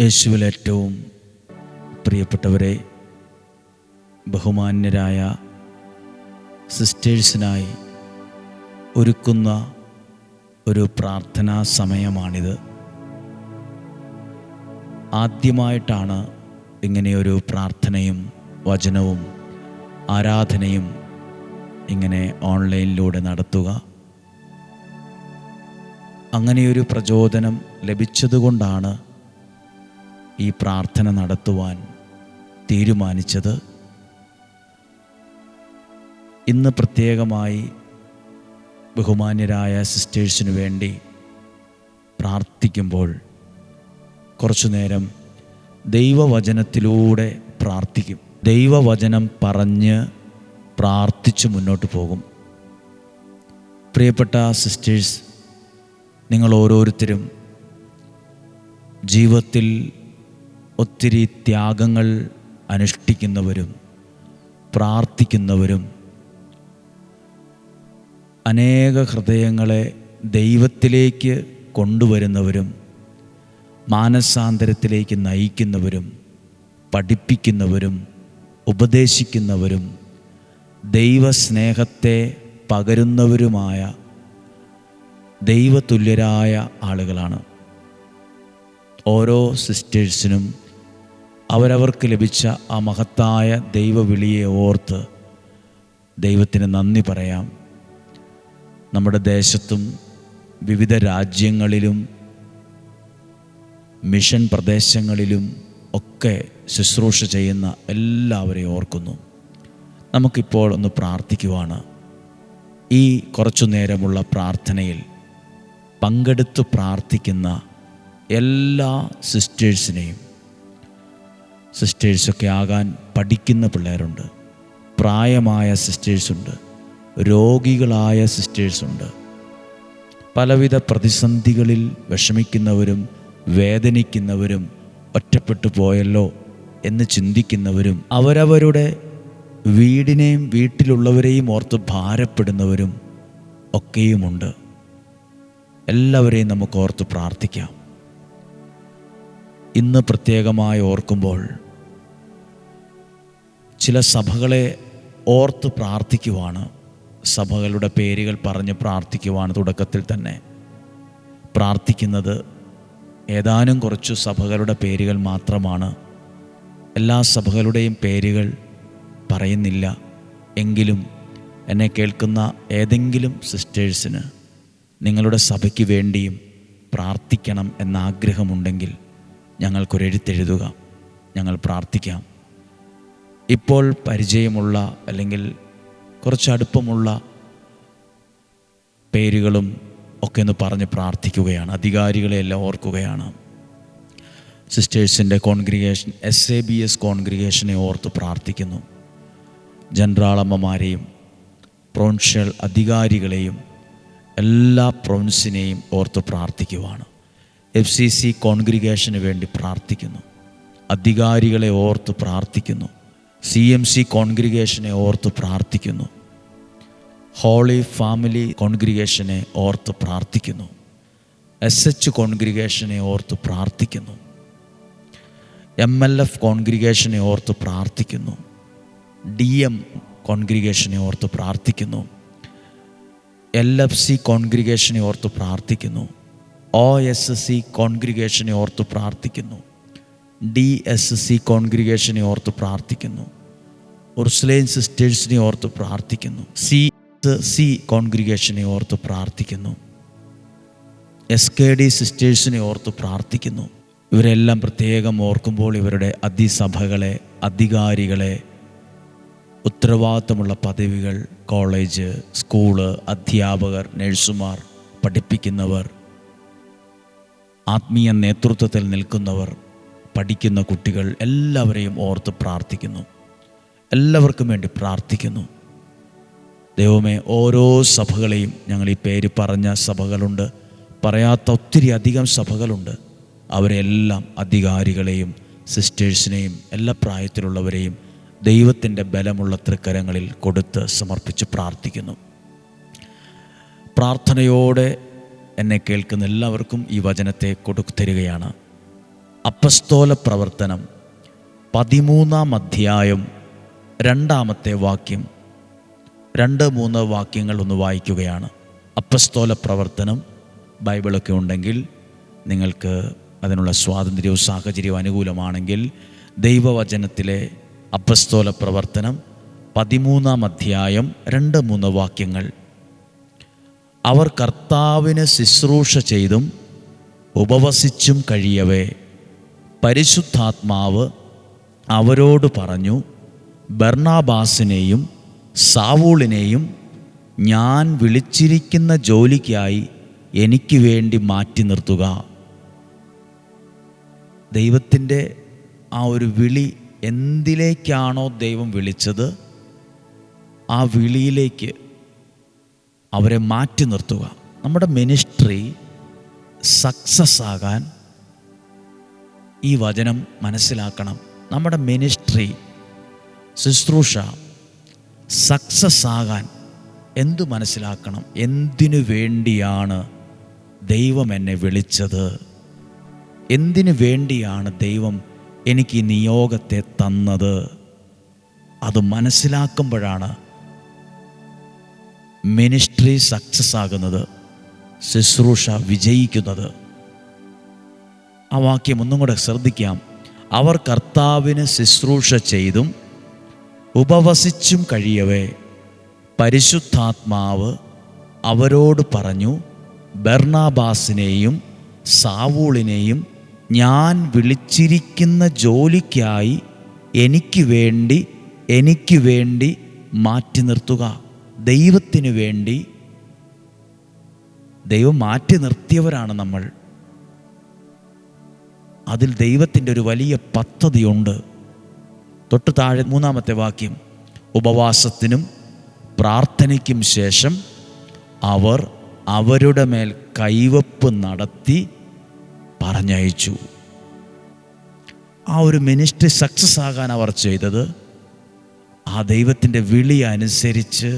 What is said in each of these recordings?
യേശുവിൽ ഏറ്റവും പ്രിയപ്പെട്ടവരെ, ബഹുമാന്യരായ സിസ്റ്റേഴ്സിനായി ഒരുക്കുന്ന ഒരു പ്രാർത്ഥനാ സമയമാണിത്. ആദ്യമായിട്ടാണ് ഇങ്ങനെയൊരു പ്രാർത്ഥനയും വചനവും ആരാധനയും ഇങ്ങനെ ഓൺലൈനിലൂടെ നടത്തുക. അങ്ങനെയൊരു പ്രചോദനം ലഭിച്ചതുകൊണ്ടാണ് ഈ പ്രാർത്ഥന നടത്തുവാൻ തീരുമാനിച്ചത്. ഇന്ന് പ്രത്യേകമായി ബഹുമാന്യരായ സിസ്റ്റേഴ്സിനു വേണ്ടി പ്രാർത്ഥിക്കുമ്പോൾ കുറച്ചു നേരം ദൈവവചനത്തിലൂടെ പ്രാർത്ഥിക്കും. ദൈവവചനം പറഞ്ഞ് പ്രാർത്ഥിച്ച് മുന്നോട്ട് പോകും. പ്രിയപ്പെട്ട സിസ്റ്റേഴ്സ്, നിങ്ങൾ ഓരോരുത്തരും ജീവിതത്തിൽ ഒത്തിരി ത്യാഗങ്ങൾ അനുഷ്ഠിക്കുന്നവരും പ്രാർത്ഥിക്കുന്നവരും അനേക ഹൃദയങ്ങളെ ദൈവത്തിലേക്ക് കൊണ്ടുവരുന്നവരും മാനസാന്തരത്തിലേക്ക് നയിക്കുന്നവരും പഠിപ്പിക്കുന്നവരും ഉപദേശിക്കുന്നവരും ദൈവസ്നേഹത്തെ പകരുന്നവരുമായ ദൈവതുല്യരായ ആളുകളാണ്. ഓരോ സിസ്റ്റേഴ്സിനും അവരവർക്ക് ലഭിച്ച ആ മഹത്തായ ദൈവവിളിയെ ഓർത്ത് ദൈവത്തിന് നന്ദി പറയാം. നമ്മുടെ ദേശത്തും വിവിധ രാജ്യങ്ങളിലും മിഷൻ പ്രദേശങ്ങളിലും ഒക്കെ ശുശ്രൂഷ ചെയ്യുന്ന എല്ലാവരെയും ഓർക്കുന്നു. നമുക്കിപ്പോൾ ഒന്ന് പ്രാർത്ഥിക്കുവാണ്. ഈ കുറച്ചു നേരമുള്ള പ്രാർത്ഥനയിൽ പങ്കെടുത്ത് പ്രാർത്ഥിക്കുന്ന എല്ലാ സിസ്റ്റേഴ്സിനെയും, സിസ്റ്റേഴ്സൊക്കെ ആകാൻ പഠിക്കുന്ന പിള്ളേരുണ്ട്, പ്രായമായ സിസ്റ്റേഴ്സുണ്ട്, രോഗികളായ സിസ്റ്റേഴ്സുണ്ട്, പലവിധ പ്രതിസന്ധികളിൽ വിഷമിക്കുന്നവരും വേദനിക്കുന്നവരും ഒറ്റപ്പെട്ടു പോയല്ലോ എന്ന് ചിന്തിക്കുന്നവരും അവരവരുടെ വീടിനെയും വീട്ടിലുള്ളവരെയും ഓർത്ത് ഭാരപ്പെടുന്നവരും ഒക്കെയുമുണ്ട്. എല്ലാവരെയും നമുക്ക് ഓർത്ത് പ്രാർത്ഥിക്കാം. ഇന്ന് പ്രത്യേകമായി ഓർക്കുമ്പോൾ ചില സഭകളെ ഓർത്ത് പ്രാർത്ഥിക്കുവാണ്. സഭകളുടെ പേരുകൾ പറഞ്ഞ് പ്രാർത്ഥിക്കുവാണ്. തുടക്കത്തിൽ തന്നെ പ്രാർത്ഥിക്കുന്നത് ഏതാനും കുറച്ചു സഭകളുടെ പേരുകൾ മാത്രമാണ്. എല്ലാ സഭകളുടെയും പേരുകൾ പറയുന്നില്ല. എങ്കിലും എന്നെ കേൾക്കുന്ന ഏതെങ്കിലും സിസ്റ്റേഴ്സിന് നിങ്ങളുടെ സഭയ്ക്ക് വേണ്ടിയും പ്രാർത്ഥിക്കണം എന്ന ആഗ്രഹമുണ്ടെങ്കിൽ ഞങ്ങൾക്കൊരെഴുത്തെഴുതുക, ഞങ്ങൾ പ്രാർത്ഥിക്കാം. ഇപ്പോൾ പരിചയമുള്ള അല്ലെങ്കിൽ കുറച്ച് അടുപ്പമുള്ള പേരുകളും ഒക്കെ ഒന്ന് പറഞ്ഞ് പ്രാർത്ഥിക്കുകയാണ്. അധികാരികളെ എല്ലാം ഓർക്കുകയാണ്. സിസ്റ്റേഴ്സിൻ്റെ കോൺഗ്രിഗേഷൻ, SABS കോൺഗ്രിഗേഷനെ ഓർത്ത് പ്രാർത്ഥിക്കുന്നു. ജനറാളമ്മമാരെയും പ്രൊവിൻഷ്യൽ അധികാരികളെയും എല്ലാ പ്രൊവിൻസിനെയും ഓർത്ത് പ്രാർത്ഥിക്കുവാണ്. FCC കോൺഗ്രിഗേഷന് വേണ്ടി പ്രാർത്ഥിക്കുന്നു. അധികാരികളെ ഓർത്ത് പ്രാർത്ഥിക്കുന്നു. CMC കോൺഗ്രിഗേഷനെ ഓർത്ത് പ്രാർത്ഥിക്കുന്നു. ഹോളി ഫാമിലി കോൺഗ്രിഗേഷനെ ഓർത്ത് പ്രാർത്ഥിക്കുന്നു. SH കോൺഗ്രിഗേഷനെ ഓർത്ത് പ്രാർത്ഥിക്കുന്നു. MLF കോൺഗ്രിഗേഷനെ ഓർത്ത് പ്രാർത്ഥിക്കുന്നു. DM കോൺഗ്രിഗേഷനെ ഓർത്ത് പ്രാർത്ഥിക്കുന്നു. LFC കോൺഗ്രിഗേഷനെ ഓർത്ത് പ്രാർത്ഥിക്കുന്നു. OSC കോൺഗ്രിഗേഷനെ ഓർത്ത് പ്രാർത്ഥിക്കുന്നു. DSC കോൺഗ്രിഗേഷനെ ഓർത്ത് പ്രാർത്ഥിക്കുന്നു. ഉർസുലൈൻ സിസ്റ്റേഴ്സിനെ ഓർത്ത് പ്രാർത്ഥിക്കുന്നു. CSC കോൺഗ്രിഗേഷനെ ഓർത്ത് പ്രാർത്ഥിക്കുന്നു. SKD സിസ്റ്റേഴ്സിനെ ഓർത്ത് പ്രാർത്ഥിക്കുന്നു. ഇവരെല്ലാം പ്രത്യേകം ഓർക്കുമ്പോൾ ഇവരുടെ അതിസഭകളെ, അധികാരികളെ, ഉത്തരവാദിത്തമുള്ള പദവികൾ, കോളേജ്, സ്കൂള്, അധ്യാപകർ, നഴ്സുമാർ, പഠിപ്പിക്കുന്നവർ, ആത്മീയ നേതൃത്വത്തിൽ നിൽക്കുന്നവർ, പഠിക്കുന്ന കുട്ടികൾ, എല്ലാവരെയും ഓർത്ത് പ്രാർത്ഥിക്കുന്നു. എല്ലാവർക്കും വേണ്ടി പ്രാർത്ഥിക്കുന്നു. ദൈവമേ, ഓരോ സഭകളെയും, ഞങ്ങൾ ഈ പേര് പറഞ്ഞ സഭകളുണ്ട്, പറയാത്ത ഒത്തിരി അധികം സഭകളുണ്ട്, അവരെല്ലാം അധികാരികളെയും സിസ്റ്റേഴ്സിനെയും എല്ലാ പ്രായത്തിലുള്ളവരെയും ദൈവത്തിൻ്റെ ബലമുള്ള തൃക്കരങ്ങളിൽ കൊടുത്ത് സമർപ്പിച്ച് പ്രാർത്ഥിക്കുന്നു. പ്രാർത്ഥനയോടെ എന്നെ കേൾക്കുന്ന എല്ലാവർക്കും ഈ വചനത്തെ കൊടുത്തരികയാണ്. അപ്പസ്തോല പ്രവർത്തനം 13-ാം അധ്യായം 2-ാമത്തെ വാക്യം, 2-3 വാക്യങ്ങൾ ഒന്ന് വായിക്കുകയാണ്. അപ്പസ്തോല പ്രവർത്തനം ബൈബിളൊക്കെ ഉണ്ടെങ്കിൽ നിങ്ങൾക്ക് അതിനുള്ള സ്വാതന്ത്ര്യവും സാഹചര്യവും അനുകൂലമാണെങ്കിൽ ദൈവവചനത്തിലെ അപ്പസ്തോല പ്രവർത്തനം 13-ാം അധ്യായം 2-3 വാക്യങ്ങൾ. അവർ കർത്താവിന് ശുശ്രൂഷ ചെയ്തും ഉപവസിച്ചും കഴിയവേ പരിശുദ്ധാത്മാവ് അവരോട് പറഞ്ഞു, ബർന്നാബാസിനെയും സാവൂളിനെയും ഞാൻ വിളിച്ചിരിക്കുന്ന ജോലിക്കായി എനിക്ക് വേണ്ടി മാറ്റി നിർത്തുക. ദൈവത്തിൻ്റെ ആ ഒരു വിളി, എന്തിലേക്കാണോ ദൈവം വിളിച്ചത് ആ വിളിയിലേക്ക് അവരെ മാറ്റി നിർത്തുക. നമ്മുടെ മിനിസ്ട്രി സക്സസ് ആകാൻ ഈ വചനം മനസ്സിലാക്കണം. നമ്മുടെ മിനിസ്ട്രി, ശുശ്രൂഷ സക്സസ് ആകാൻ എന്തു മനസ്സിലാക്കണം? എന്തിനു വേണ്ടിയാണ് ദൈവം എന്നെ വിളിച്ചത്? എന്തിനു വേണ്ടിയാണ് ദൈവം എനിക്ക് ഈ നിയോഗത്തെ തന്നത്? അത് മനസ്സിലാക്കുമ്പോഴാണ് മിനിസ്ട്രി സക്സസ് ആകുന്നത്, ശുശ്രൂഷ വിജയിക്കുന്നത്. ആ വാക്യം ഒന്നും കൂടെ ശ്രദ്ധിക്കാം. അവർ കർത്താവിന് ശുശ്രൂഷ ചെയ്തും ഉപവസിച്ചും കഴിയവേ പരിശുദ്ധാത്മാവ് അവരോട് പറഞ്ഞു, ബർന്നാബാസിനെയും സാവൂളിനെയും ഞാൻ വിളിച്ചിരിക്കുന്ന ജോലിക്കായി എനിക്ക് വേണ്ടി മാറ്റി നിർത്തുക. ദൈവത്തിനു വേണ്ടി ദൈവം മാറ്റി നിർത്തിയവരാണ് നമ്മൾ. അതിൽ ദൈവത്തിൻ്റെ ഒരു വലിയ പദ്ധതിയുണ്ട്. തൊട്ട് താഴെ 3-ാമത്തെ വാക്യം, ഉപവാസത്തിനും പ്രാർത്ഥനയ്ക്കും ശേഷം അവർ അവരുടെ മേൽ കൈവപ്പ് നടത്തി പറഞ്ഞയച്ചു. ആ ഒരു മിനിസ്ട്രി സക്സസ് ആകാൻ അവർ ചെയ്തത് ആ ദൈവത്തിൻ്റെ വിളി അനുസരിച്ച്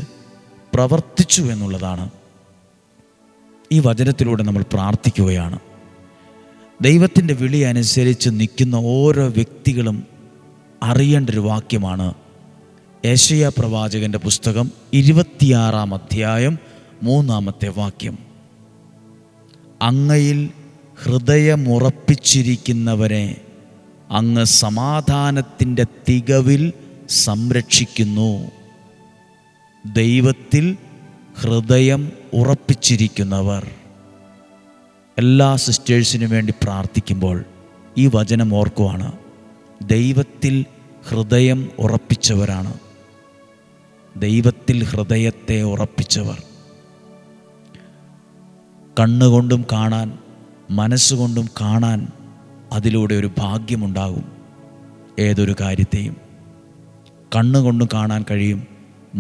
പ്രവർത്തിച്ചു എന്നുള്ളതാണ്. ഈ വചനത്തിലൂടെ നമ്മൾ പ്രാർത്ഥിക്കുകയാണ്. ദൈവത്തിൻ്റെ വിളി അനുസരിച്ച് നിൽക്കുന്ന ഓരോ വ്യക്തികളും അറിയേണ്ട ഒരു വാക്യമാണ് യെശയ്യാ പ്രവാചകൻ്റെ പുസ്തകം 26-ാം അധ്യായം 3-ാമത്തെ വാക്യം. അങ്ങയിൽ ഹൃദയമുറപ്പിച്ചിരിക്കുന്നവരെ അങ്ങ് സമാധാനത്തിൻ്റെ തികവിൽ സംരക്ഷിക്കുന്നു. ദൈവത്തിൽ ഹൃദയം ഉറപ്പിച്ചിരിക്കുന്നവർ. എല്ലാ സിസ്റ്റേഴ്സിനും വേണ്ടി പ്രാർത്ഥിക്കുമ്പോൾ ഈ വചനം ഓർക്കുവാണ്. ദൈവത്തിൽ ഹൃദയം ഉറപ്പിച്ചവരാണ്. ദൈവത്തിൽ ഹൃദയത്തെ ഉറപ്പിച്ചവർ. കണ്ണുകൊണ്ടും കാണാൻ, മനസ്സുകൊണ്ടും കാണാൻ അതിലൂടെ ഒരു ഭാഗ്യമുണ്ടാകും. ഏതൊരു കാര്യത്തെയും കണ്ണുകൊണ്ടും കാണാൻ കഴിയും,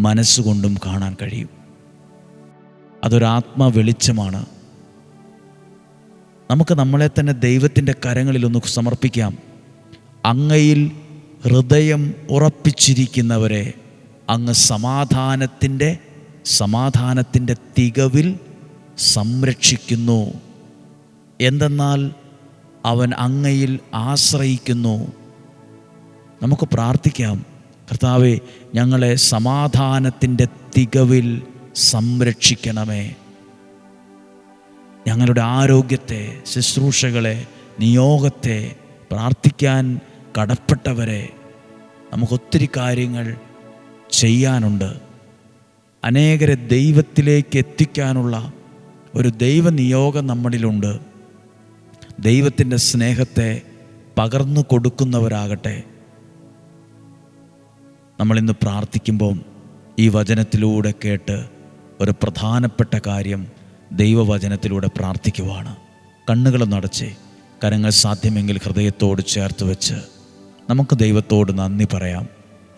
മനസ്സുകൊണ്ടും കാണാൻ കഴിയും. അതൊരാത്മ വെളിച്ചമാണ്. നമുക്ക് നമ്മളെ തന്നെ ദൈവത്തിൻ്റെ കരങ്ങളിലൊന്ന് സമർപ്പിക്കാം. അങ്ങയിൽ ഹൃദയം ഉറപ്പിച്ചിരിക്കുന്നവരെ അങ്ങ് സമാധാനത്തിൻ്റെ തികവിൽ സംരക്ഷിക്കുന്നു. എന്തെന്നാൽ അവൻ അങ്ങയിൽ ആശ്രയിക്കുന്നു. നമുക്ക് പ്രാർത്ഥിക്കാം, കർത്താവേ, ഞങ്ങളെ സമാധാനത്തിൻ്റെ തികവിൽ സംരക്ഷിക്കണമേ. ഞങ്ങളുടെ ആരോഗ്യത്തെ, ശുശ്രൂഷകളെ, നിയോഗത്തെ, പ്രാർത്ഥിക്കാൻ കടപ്പെട്ടവരെ, നമുക്കൊത്തിരി കാര്യങ്ങൾ ചെയ്യാനുണ്ട്. അനേകരെ ദൈവത്തിലേക്ക് എത്തിക്കാനുള്ള ഒരു ദൈവനിയോഗം നമ്മളിലുണ്ട്. ദൈവത്തിൻ്റെ സ്നേഹത്തെ പകർന്നു കൊടുക്കുന്നവരാകട്ടെ. നമ്മളിന്ന് പ്രാർത്ഥിക്കുമ്പോൾ ഈ വചനത്തിലൂടെ കേട്ട് ഒരു പ്രധാനപ്പെട്ട കാര്യം ദൈവവചനത്തിലൂടെ പ്രാർത്ഥിക്കുവാണ്. കണ്ണുകളൊന്ന് അടച്ച്, കരങ്ങൾ സാധ്യമെങ്കിൽ ഹൃദയത്തോട് ചേർത്ത് വെച്ച് നമുക്ക് ദൈവത്തോട് നന്ദി പറയാം.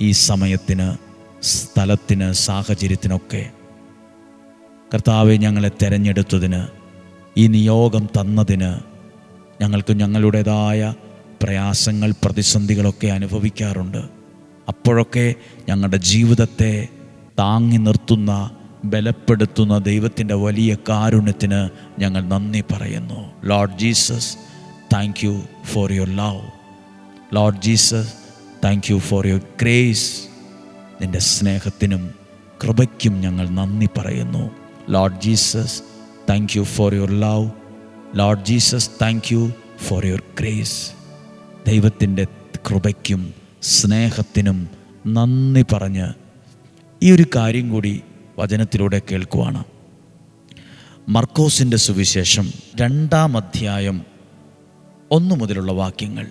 ഈ സമയത്തിന്, സ്ഥലത്തിന്, സാഹചര്യത്തിനൊക്കെ കർത്താവെ, ഞങ്ങളെ തിരഞ്ഞെടുത്തതിന്, ഈ നിയോഗം തന്നതിന്. ഞങ്ങൾക്ക് ഞങ്ങളുടേതായ പ്രയാസങ്ങൾ, പ്രതിസന്ധികളൊക്കെ അനുഭവിക്കാറുണ്ട്. അപ്പോഴൊക്കെ ഞങ്ങളുടെ ജീവിതത്തെ താങ്ങി നിർത്തുന്ന, ബലപ്പെടുത്തുന്ന ദൈവത്തിൻ്റെ വലിയ കാരുണ്യത്തിന് ഞങ്ങൾ നന്ദി പറയുന്നു. Lord Jesus, thank you for your love. Lord Jesus, thank you for your grace. നിൻ്റെ സ്നേഹത്തിനും കൃപയ്ക്കും ഞങ്ങൾ നന്ദി പറയുന്നു. Lord Jesus, thank you for your love. Lord Jesus, thank you for your grace. ദൈവത്തിൻ്റെ കൃപയ്ക്കും സ്നേഹത്തിനും നന്ദി പറഞ്ഞ് ഈ ഒരു കാര്യം കൂടി വചനത്തിലൂടെ കേൾക്കുവാണ്. മർക്കോസിൻ്റെ സുവിശേഷം 2-ാം അധ്യായം 1 മുതലുള്ള വാക്യങ്ങൾ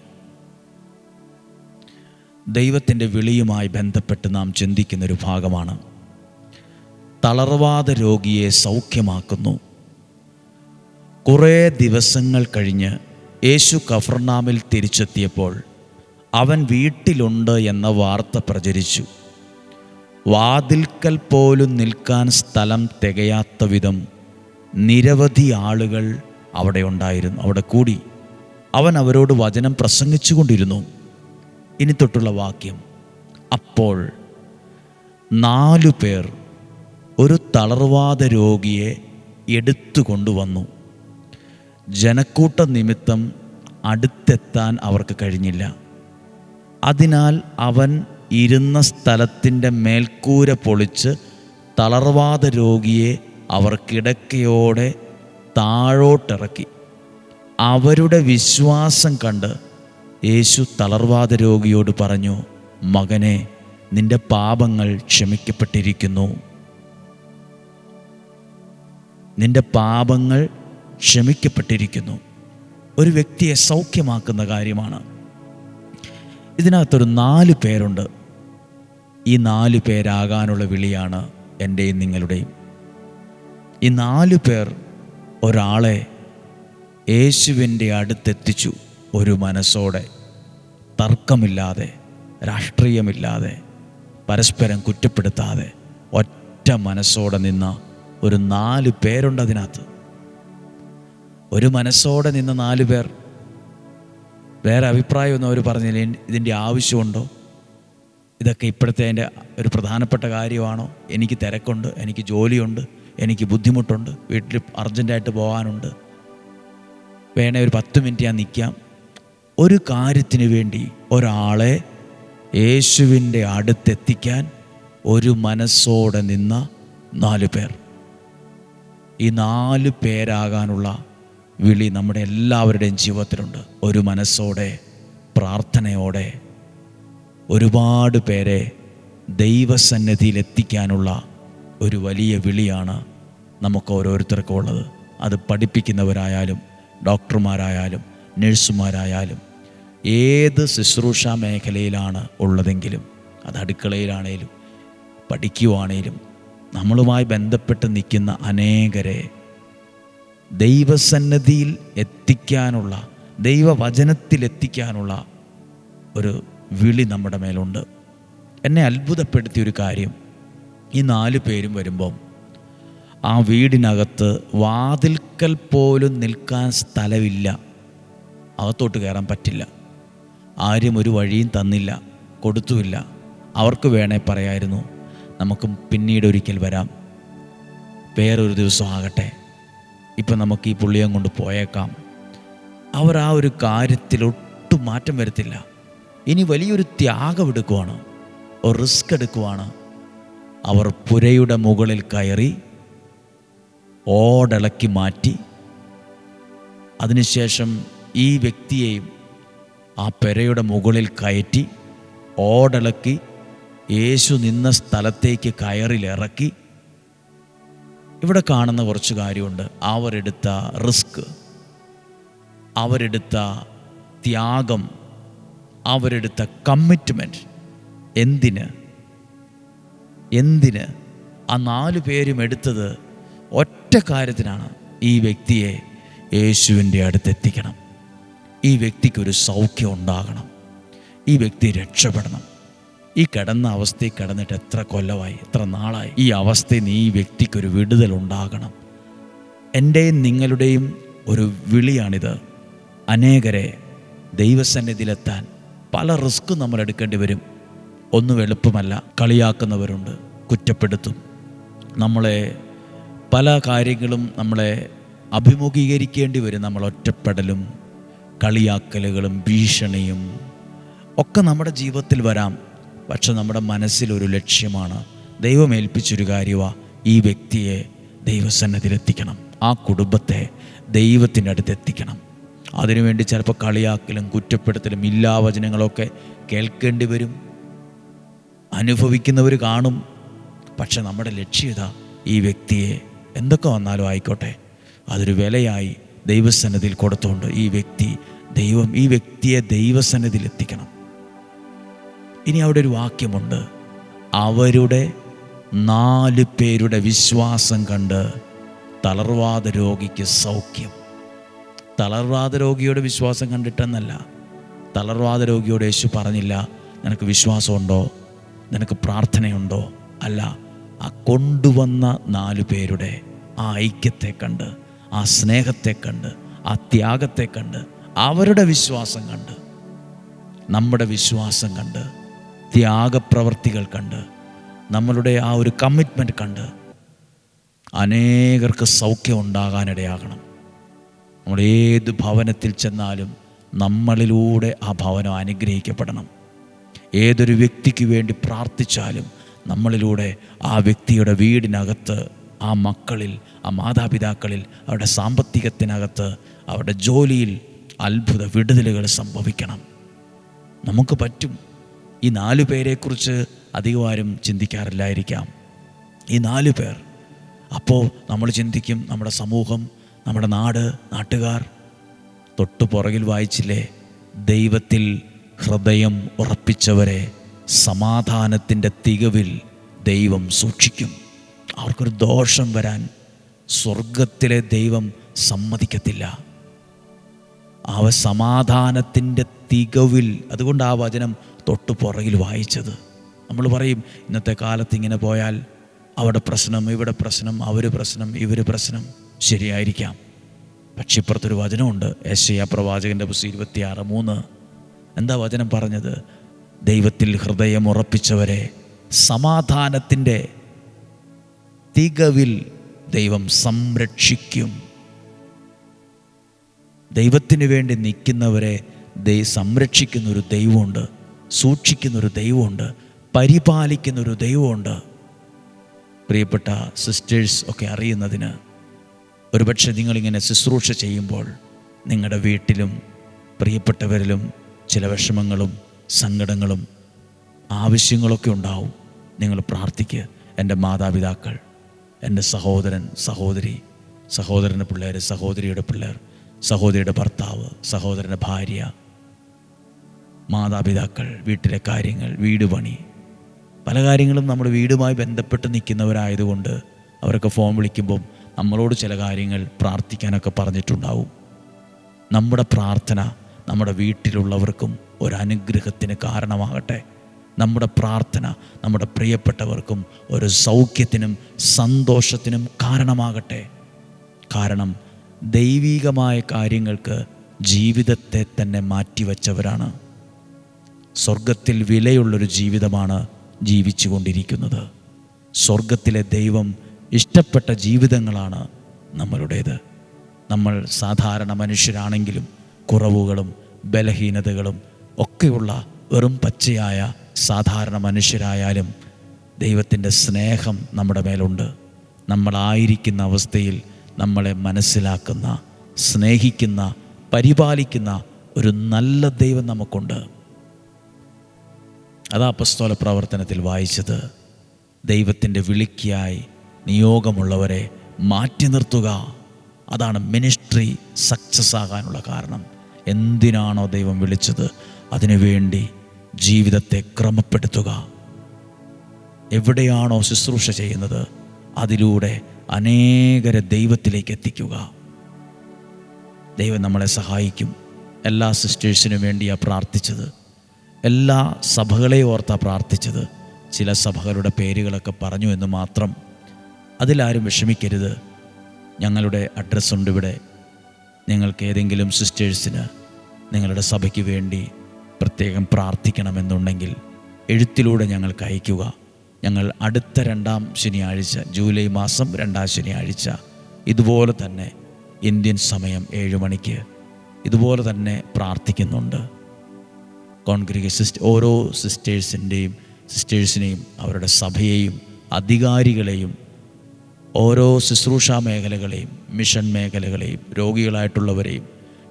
ദൈവത്തിൻ്റെ വിളിയുമായി ബന്ധപ്പെട്ട് നാം ചിന്തിക്കുന്നൊരു ഭാഗമാണ്. തളർവാദ രോഗിയെ സൗഖ്യമാക്കുന്നു. കുറേ ദിവസങ്ങൾ കഴിഞ്ഞ് യേശു കഫർനാമിൽ തിരിച്ചെത്തിയപ്പോൾ അവൻ വീട്ടിലുണ്ട് എന്ന വാർത്ത പ്രചരിച്ചു. വാതിൽക്കൽ പോലും നിൽക്കാൻ സ്ഥലം തികയാത്ത വിധം നിരവധി ആളുകൾ അവിടെ കൂടി. അവൻ അവരോട് വചനം പ്രസംഗിച്ചു കൊണ്ടിരുന്നു. ഇനി തൊട്ടുള്ള വാക്യം: അപ്പോൾ 4 പേർ ഒരു തളർവാദ രോഗിയെ എടുത്തു കൊണ്ടുവന്നു. ജനക്കൂട്ട നിമിത്തം അടുത്തെത്താൻ അവർക്ക് കഴിഞ്ഞില്ല. അതിനാൽ അവൻ ഇരുന്ന സ്ഥലത്തിൻ്റെ മേൽക്കൂര പൊളിച്ച് തളർവാദ രോഗിയെ അവർ കിടക്കയോടെ താഴോട്ടിറക്കി. അവരുടെ വിശ്വാസം കണ്ട് യേശു തളർവാദ രോഗിയോട് പറഞ്ഞു, മകനെ, നിന്റെ പാപങ്ങൾ ക്ഷമിക്കപ്പെട്ടിരിക്കുന്നു. നിന്റെ പാപങ്ങൾ ക്ഷമിക്കപ്പെട്ടിരിക്കുന്നു. ഒരു വ്യക്തിയെ സൗഖ്യമാക്കുന്ന കാര്യമാണ്. ഇതിനകത്തൊരു 4 പേരുണ്ട്. ഈ 4 പേരാകാനുള്ള വിളിയാണ് എൻ്റെയും നിങ്ങളുടെയും. ഈ 4 പേർ ഒരാളെ യേശുവിൻ്റെ അടുത്തെത്തിച്ചു. ഒരു മനസ്സോടെ, തർക്കമില്ലാതെ, രാഷ്ട്രീയമില്ലാതെ, പരസ്പരം കുറ്റപ്പെടുത്താതെ, ഒറ്റ മനസ്സോടെ നിന്ന ഒരു 4 പേരുണ്ട് അതിനകത്ത്. ഒരു മനസ്സോടെ നിന്ന 4 പേർ. വേറെ അഭിപ്രായമൊന്നും അവർ പറഞ്ഞില്ല. ഇതിൻ്റെ ആവശ്യമുണ്ടോ? ഇതൊക്കെ ഇപ്പോഴത്തെ എൻ്റെ ഒരു പ്രധാനപ്പെട്ട കാര്യമാണോ? എനിക്ക് തിരക്കുണ്ട്, എനിക്ക് ജോലിയുണ്ട്, എനിക്ക് ബുദ്ധിമുട്ടുണ്ട്, വീട്ടിൽ അർജൻറ്റായിട്ട് പോകാനുണ്ട്, വേണേ ഒരു 10 മിനിറ്റ് ഞാൻ നിൽക്കാം. ഒരു കാര്യത്തിന് വേണ്ടി ഒരാളെ യേശുവിൻ്റെ അടുത്തെത്തിക്കാൻ ഒരു മനസ്സോടെ നിന്ന 4 പേർ. ഈ 4 പേരാകാനുള്ള വിളി നമ്മുടെ എല്ലാവരുടെയും ജീവിതത്തിലുണ്ട്. ഒരു മനസ്സോടെ, പ്രാർത്ഥനയോടെ ഒരുപാട് പേരെ ദൈവസന്നിധിയിൽ എത്തിക്കാനുള്ള ഒരു വലിയ വിളിയാണ് നമുക്ക് ഓരോരുത്തർക്കും ഉള്ളത്. അത് പഠിപ്പിക്കുന്നവരായാലും ഡോക്ടർമാരായാലും നഴ്സുമാരായാലും ഏത് ശുശ്രൂഷാ മേഖലയിലാണ് ഉള്ളതെങ്കിലും, അത് അടുക്കളയിലാണേലും പഠിക്കുവാണേലും നമ്മളുമായി ബന്ധപ്പെട്ട് നിൽക്കുന്ന അനേകരെ ദൈവസന്നിധിയിൽ എത്തിക്കാനുള്ള, ദൈവവചനത്തിലെത്തിക്കാനുള്ള ഒരു വിളി നമ്മുടെ മേലുണ്ട്. എന്നെ അത്ഭുതപ്പെടുത്തിയൊരു കാര്യം, ഈ 4 പേരും വരുമ്പം ആ വീടിനകത്ത് വാതിൽക്കൽ പോലും നിൽക്കാൻ സ്ഥലമില്ല. അകത്തോട്ട് കയറാൻ പറ്റില്ല. ആരും ഒരു വഴിയും തന്നില്ല, കൊടുത്തുമില്ല. അവർക്ക് വേണേ പറയായിരുന്നു, നമുക്ക് പിന്നീട് ഒരിക്കൽ വരാം, വേറൊരു ദിവസം ആകട്ടെ, ഇപ്പം നമുക്ക് ഈ പുള്ളിയം കൊണ്ട് പോയേക്കാം. അവർ ആ ഒരു കാര്യത്തിൽ ഒട്ടും മാറ്റം വരുത്തില്ല. ഇനി വലിയൊരു ത്യാഗം എടുക്കുവാണ്, ഒരു റിസ്ക് എടുക്കുവാണ്. അവർ പുരയുടെ മുകളിൽ കയറി ഓടിളക്കി മാറ്റി, അതിനുശേഷം ഈ വ്യക്തിയെയും ആ പുരയുടെ മുകളിൽ കയറ്റി ഓടിളക്കി യേശു നിന്ന സ്ഥലത്തേക്ക് കയറിലിറക്കി. ഇവിടെ കാണുന്ന കുറച്ച് കാര്യമുണ്ട്. അവരെടുത്ത റിസ്ക്, അവരെടുത്ത ത്യാഗം, അവരെടുത്ത കമ്മിറ്റ്മെൻറ്റ്. എന്തിന് ആ 4 പേരും എടുത്തത് ഒറ്റ കാര്യത്തിനാണ്: ഈ വ്യക്തിയെ യേശുവിൻ്റെ അടുത്തെത്തിക്കണം, ഈ വ്യക്തിക്കൊരു സൗഖ്യം ഉണ്ടാകണം, ഈ വ്യക്തി രക്ഷപ്പെടണം. ഈ കിടന്ന അവസ്ഥയിൽ കിടന്നിട്ട് എത്ര കൊല്ലമായി, എത്ര നാളായി. ഈ അവസ്ഥയിൽ നിന്ന് ഈ വ്യക്തിക്കൊരു വിടുതലുണ്ടാകണം. എൻ്റെയും നിങ്ങളുടെയും ഒരു വിളിയാണിത്. അനേകരെ ദൈവസന്നിധിയിലെത്താൻ പല റിസ്ക്കും നമ്മൾ എടുക്കേണ്ടി വരും. ഒന്നും എളുപ്പമല്ല. കളിയാക്കുന്നവരുണ്ട്, കുറ്റപ്പെടുത്തും, നമ്മളെ പല കാര്യങ്ങളും നമ്മളെ അഭിമുഖീകരിക്കേണ്ടി വരും. നമ്മൾ ഒറ്റപ്പെടലും കളിയാക്കലുകളും ഭീഷണിയും ഒക്കെ നമ്മുടെ ജീവിതത്തിൽ വരാം. പക്ഷെ നമ്മുടെ മനസ്സിലൊരു ലക്ഷ്യമാണ്. ദൈവം ഏൽപ്പിച്ചൊരു കാര്യമാണ്, ഈ വ്യക്തിയെ ദൈവസന്നിധിയിലെത്തിക്കണം, ആ കുടുംബത്തെ ദൈവത്തിൻ്റെ അടുത്ത് എത്തിക്കണം. അതിനുവേണ്ടി ചിലപ്പോൾ കളിയാക്കലും കുറ്റപ്പെടുത്തലും ഇല്ലാവചനങ്ങളൊക്കെ കേൾക്കേണ്ടി വരും, അനുഭവിക്കുന്നവർ കാണും. പക്ഷെ നമ്മുടെ ലക്ഷ്യത ഈ വ്യക്തിയെ എന്തൊക്കെ വന്നാലും ആയിക്കോട്ടെ അതൊരു വിലയായി ദൈവസന്നിധിയിൽ കൊടുത്തുകൊണ്ട് ഈ വ്യക്തിയെ ദൈവസന്നിധിയിൽ എത്തിക്കണം. ഇനി അവിടെ ഒരു വാക്യമുണ്ട്, അവരുടെ 4 പേരുടെ വിശ്വാസം കണ്ട് തളർവാദ രോഗിക്ക് സൗഖ്യം. തളർവാദ രോഗിയുടെ വിശ്വാസം കണ്ടിട്ടെന്നല്ല, തളർവാദ രോഗിയോട് യേശു പറഞ്ഞില്ല നിനക്ക് വിശ്വാസമുണ്ടോ, നിനക്ക് പ്രാർത്ഥനയുണ്ടോ, അല്ല, ആ കൊണ്ടുവന്ന 4 പേരുടെ ആ ഐക്യത്തെ കണ്ട്, ആ സ്നേഹത്തെ കണ്ട്, ആ ത്യാഗത്തെ കണ്ട്, അവരുടെ വിശ്വാസം കണ്ട്, നമ്മുടെ വിശ്വാസം കണ്ട്, ത്യാഗപ്രവർത്തികൾ കണ്ട്, നമ്മളുടെ ആ ഒരു കമ്മിറ്റ്മെൻറ്റ് കണ്ട് അനേകർക്ക് സൗഖ്യം ഉണ്ടാകാനിടയാകണം. നമ്മൾ ഏത് ഭവനത്തിൽ ചെന്നാലും നമ്മളിലൂടെ ആ ഭവനം അനുഗ്രഹിക്കപ്പെടണം. ഏതൊരു വ്യക്തിക്ക് വേണ്ടി പ്രാർത്ഥിച്ചാലും നമ്മളിലൂടെ ആ വ്യക്തിയുടെ വീടിനകത്ത്, ആ മക്കളിൽ, ആ മാതാപിതാക്കളിൽ, അവരുടെ സാമ്പത്തികത്തിനകത്ത്, അവരുടെ ജോലിയിൽ അത്ഭുത വിടുതലുകൾ സംഭവിക്കണം. നമുക്ക് പറ്റും. ഈ 4 പേരെക്കുറിച്ച് അധികമാരും ചിന്തിക്കാറില്ലായിരിക്കാം. ഈ 4 പേർ. അപ്പോൾ നമ്മൾ ചിന്തിക്കും നമ്മുടെ സമൂഹം, നമ്മുടെ നാട്, നാട്ടുകാർ. തൊട്ടു പുറകിൽ വായിച്ചില്ലേ, ദൈവത്തിൽ ഹൃദയം ഉറപ്പിച്ചവരെ സമാധാനത്തിൻ്റെ തികവിൽ ദൈവം സൂക്ഷിക്കും. അവർക്കൊരു ദോഷം വരാൻ സ്വർഗത്തിലെ ദൈവം സമ്മതിക്കത്തില്ല. ആ സമാധാനത്തിൻ്റെ തികവിൽ, അതുകൊണ്ട് ആ വചനം തൊട്ടു പുറകിൽ വായിച്ചത്. നമ്മൾ പറയും ഇന്നത്തെ കാലത്ത് ഇങ്ങനെ പോയാൽ അവിടെ പ്രശ്നം, ഇവിടെ പ്രശ്നം, അവർ പ്രശ്നം, ഇവർ പ്രശ്നം. ശരിയായിരിക്കാം. പക്ഷെ ഇപ്പുറത്തൊരു വചനമുണ്ട്, യെശയ്യാ പ്രവാചകൻ്റെ പുസ്തകം 26:3. എന്താ വചനം പറഞ്ഞത്? ദൈവത്തിൽ ഹൃദയം ഉറപ്പിച്ചവരെ സമാധാനത്തിൻ്റെ തികവിൽ ദൈവം സംരക്ഷിക്കും. ദൈവത്തിന് വേണ്ടി നിൽക്കുന്നവരെ സംരക്ഷിക്കുന്നൊരു ദൈവമുണ്ട്, സൂക്ഷിക്കുന്നൊരു ദൈവമുണ്ട്, പരിപാലിക്കുന്നൊരു ദൈവമുണ്ട്. പ്രിയപ്പെട്ട സിസ്റ്റേഴ്സ് ഒക്കെ അറിയുന്നതിന്, ഒരുപക്ഷെ നിങ്ങളിങ്ങനെ ശുശ്രൂഷ ചെയ്യുമ്പോൾ നിങ്ങളുടെ വീട്ടിലും പ്രിയപ്പെട്ടവരിലും ചില വിഷമങ്ങളും സങ്കടങ്ങളും ആവശ്യങ്ങളൊക്കെ ഉണ്ടാവും. നിങ്ങൾ പ്രാർത്ഥിക്കുക. എൻ്റെ മാതാപിതാക്കൾ, എൻ്റെ സഹോദരൻ, സഹോദരി, സഹോദരൻ്റെ പിള്ളേർ, സഹോദരിയുടെ പിള്ളേർ, സഹോദരിയുടെ ഭർത്താവ്, സഹോദരൻ്റെ ഭാര്യ, മാതാപിതാക്കൾ, വീട്ടിലെ കാര്യങ്ങൾ, വീട് പണി, പല കാര്യങ്ങളും നമ്മുടെ വീടുമായി ബന്ധപ്പെട്ട് നിൽക്കുന്നവരായതുകൊണ്ട് അവരൊക്കെ ഫോൺ വിളിക്കുമ്പം നമ്മളോട് ചില കാര്യങ്ങൾ പ്രാർത്ഥിക്കാനൊക്കെ പറഞ്ഞിട്ടുണ്ടാവും. നമ്മുടെ പ്രാർത്ഥന നമ്മുടെ വീട്ടിലുള്ളവർക്കും ഒരനുഗ്രഹത്തിന് കാരണമാകട്ടെ. നമ്മുടെ പ്രാർത്ഥന നമ്മുടെ പ്രിയപ്പെട്ടവർക്കും ഒരു സൗഖ്യത്തിനും സന്തോഷത്തിനും കാരണമാകട്ടെ. കാരണം ദൈവികമായ കാര്യങ്ങൾക്ക് ജീവിതത്തെ തന്നെ മാറ്റിവെച്ചവരാണ്. സ്വർഗത്തിൽ വിലയുള്ളൊരു ജീവിതമാണ് ജീവിച്ചു കൊണ്ടിരിക്കുന്നത്. സ്വർഗത്തിലെ ദൈവം ഇഷ്ടപ്പെട്ട ജീവിതങ്ങളാണ് നമ്മളുടേത്. നമ്മൾ സാധാരണ മനുഷ്യരാണെങ്കിലും കുറവുകളും ബലഹീനതകളും ഒക്കെയുള്ള വെറും പച്ചയായ സാധാരണ മനുഷ്യരായാലും ദൈവത്തിൻ്റെ സ്നേഹം നമ്മുടെ മേലുണ്ട്. നമ്മളായിരിക്കുന്ന അവസ്ഥയിൽ നമ്മളെ മനസ്സിലാക്കുന്ന, സ്നേഹിക്കുന്ന, പരിപാലിക്കുന്ന ഒരു നല്ല ദൈവം നമുക്കുണ്ട്. അതാ അപ്പസ്തോല പ്രവർത്തനത്തിൽ വായിച്ചത്. ദൈവത്തിൻ്റെ വിളിക്കായി നിയോഗമുള്ളവരെ മാറ്റി നിർത്തുക. അതാണ് മിനിസ്ട്രി സക്സസ് ആകാനുള്ള കാരണം. എന്തിനാണോ ദൈവം വിളിച്ചത് അതിനുവേണ്ടി ജീവിതത്തെ ക്രമപ്പെടുത്തുക. എവിടെയാണോ ശുശ്രൂഷ ചെയ്യുന്നത് അതിലൂടെ അനേകരെ ദൈവത്തിലേക്ക് എത്തിക്കുക. ദൈവം നമ്മളെ സഹായിക്കും. എല്ലാ സിസ്റ്റേഴ്സിനും വേണ്ടിയാണ് പ്രാർത്ഥിച്ചത്. എല്ലാ സഭകളെ ഓർത്താണ് പ്രാർത്ഥിച്ചത്. ചില സഭകളുടെ പേരുകളൊക്കെ പറഞ്ഞു എന്ന് മാത്രം. അതിലാരും വിഷമിക്കരുത്. ഞങ്ങളുടെ അഡ്രസ്സുണ്ട് ഇവിടെ. നിങ്ങൾക്ക് ഏതെങ്കിലും സിസ്റ്റേഴ്സിന് നിങ്ങളുടെ സഭയ്ക്ക് വേണ്ടി പ്രത്യേകം പ്രാർത്ഥിക്കണമെന്നുണ്ടെങ്കിൽ എഴുത്തിലൂടെ ഞങ്ങൾക്ക് അയയ്ക്കുക. ഞങ്ങൾ അടുത്ത 2-ാം ശനിയാഴ്ച, ജൂലൈ മാസം 2-ാം ശനിയാഴ്ച ഇതുപോലെ തന്നെ ഇന്ത്യൻ സമയം 7 മണിക്ക് ഇതുപോലെ തന്നെ പ്രാർത്ഥിക്കുന്നുണ്ട്. ഓരോ സിസ്റ്റേഴ്സിനെയും അവരുടെ സഭയെയും അധികാരികളെയും ഓരോ ശുശ്രൂഷാ മേഖലകളെയും മിഷൻ മേഖലകളെയും രോഗികളായിട്ടുള്ളവരെയും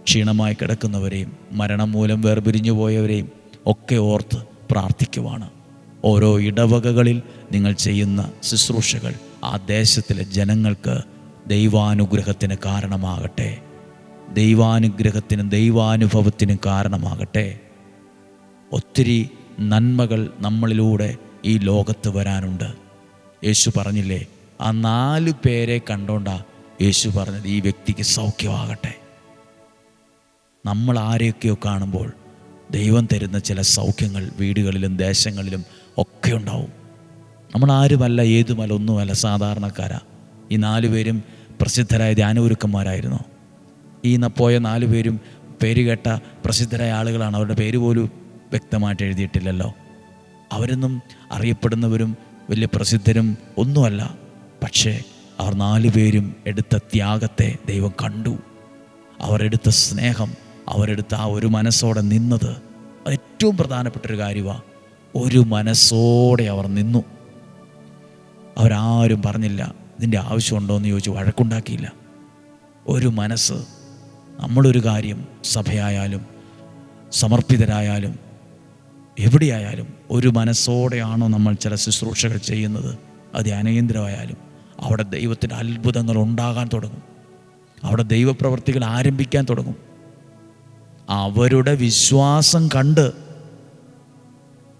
ക്ഷീണമായി കിടക്കുന്നവരെയും മരണം മൂലം വേർപിരിഞ്ഞു പോയവരെയും ഒക്കെ ഓർത്ത് പ്രാർത്ഥിക്കുവാണ്. ഓരോ ഇടവകകളിൽ നിങ്ങൾ ചെയ്യുന്ന ശുശ്രൂഷകൾ ആ ദേശത്തിലെ ജനങ്ങൾക്ക് ദൈവാനുഗ്രഹത്തിന് കാരണമാകട്ടെ, ദൈവാനുഗ്രഹത്തിനും ദൈവാനുഭവത്തിനും കാരണമാകട്ടെ. ഒത്തിരി നന്മകൾ നമ്മളിലൂടെ ഈ ലോകത്ത് വരാനുണ്ട്. യേശു പറഞ്ഞില്ലേ, ആ 4 പേരെ കണ്ടോണ്ടാ യേശു പറഞ്ഞത് ഈ വ്യക്തിക്ക് സൗഖ്യമാകട്ടെ. നമ്മൾ ആരെയൊക്കെയോ കാണുമ്പോൾ ദൈവം തരുന്ന ചില സൗഖ്യങ്ങൾ വീടുകളിലും ദേശങ്ങളിലും ഒക്കെ ഉണ്ടാവും. നമ്മളാരുമല്ല, ഏതുമല്ല, ഒന്നുമല്ല, സാധാരണക്കാരാ. ഈ 4 പേരും പ്രസിദ്ധരായ ധ്യാനഗുരുക്കന്മാരായിരുന്നു. ഈ പോയ 4 പേരും പേരുകേട്ട പ്രസിദ്ധരായ ആളുകളാണ്. അവരുടെ പേര് പോലും വ്യക്തമായിട്ട് എഴുതിയിട്ടില്ലല്ലോ. അവരൊന്നും അറിയപ്പെടുന്നവരും വലിയ പ്രസിദ്ധരും ഒന്നുമല്ല. പക്ഷേ അവർ 4 പേരും എടുത്ത ത്യാഗത്തെ ദൈവം കണ്ടു. അവരെടുത്ത സ്നേഹം, അവരെടുത്ത ആ ഒരു മനസ്സോടെ നിന്നത്, അത് ഏറ്റവും പ്രധാനപ്പെട്ടൊരു കാര്യമാണ്. ഒരു മനസ്സോടെ അവർ നിന്നു. അവരാരും പറഞ്ഞില്ല ഇതിൻ്റെ ആവശ്യമുണ്ടോ എന്ന് ചോദിച്ചു വഴക്കുണ്ടാക്കിയില്ല. ഒരു മനസ്സ്. നമ്മളൊരു കാര്യം സഭയായാലും സമർപ്പിതരായാലും എവിടെയായാലും ഒരു മനസ്സോടെയാണോ നമ്മൾ ചില ശുശ്രൂഷകൾ ചെയ്യുന്നത്, അത് ധ്യാനകേന്ദ്രമായാലും അവിടെ ദൈവത്തിൻ്റെ അത്ഭുതങ്ങൾ ഉണ്ടാകാൻ തുടങ്ങും. അവിടെ ദൈവപ്രവർത്തികൾ ആരംഭിക്കാൻ തുടങ്ങും. അവരുടെ വിശ്വാസം കണ്ട്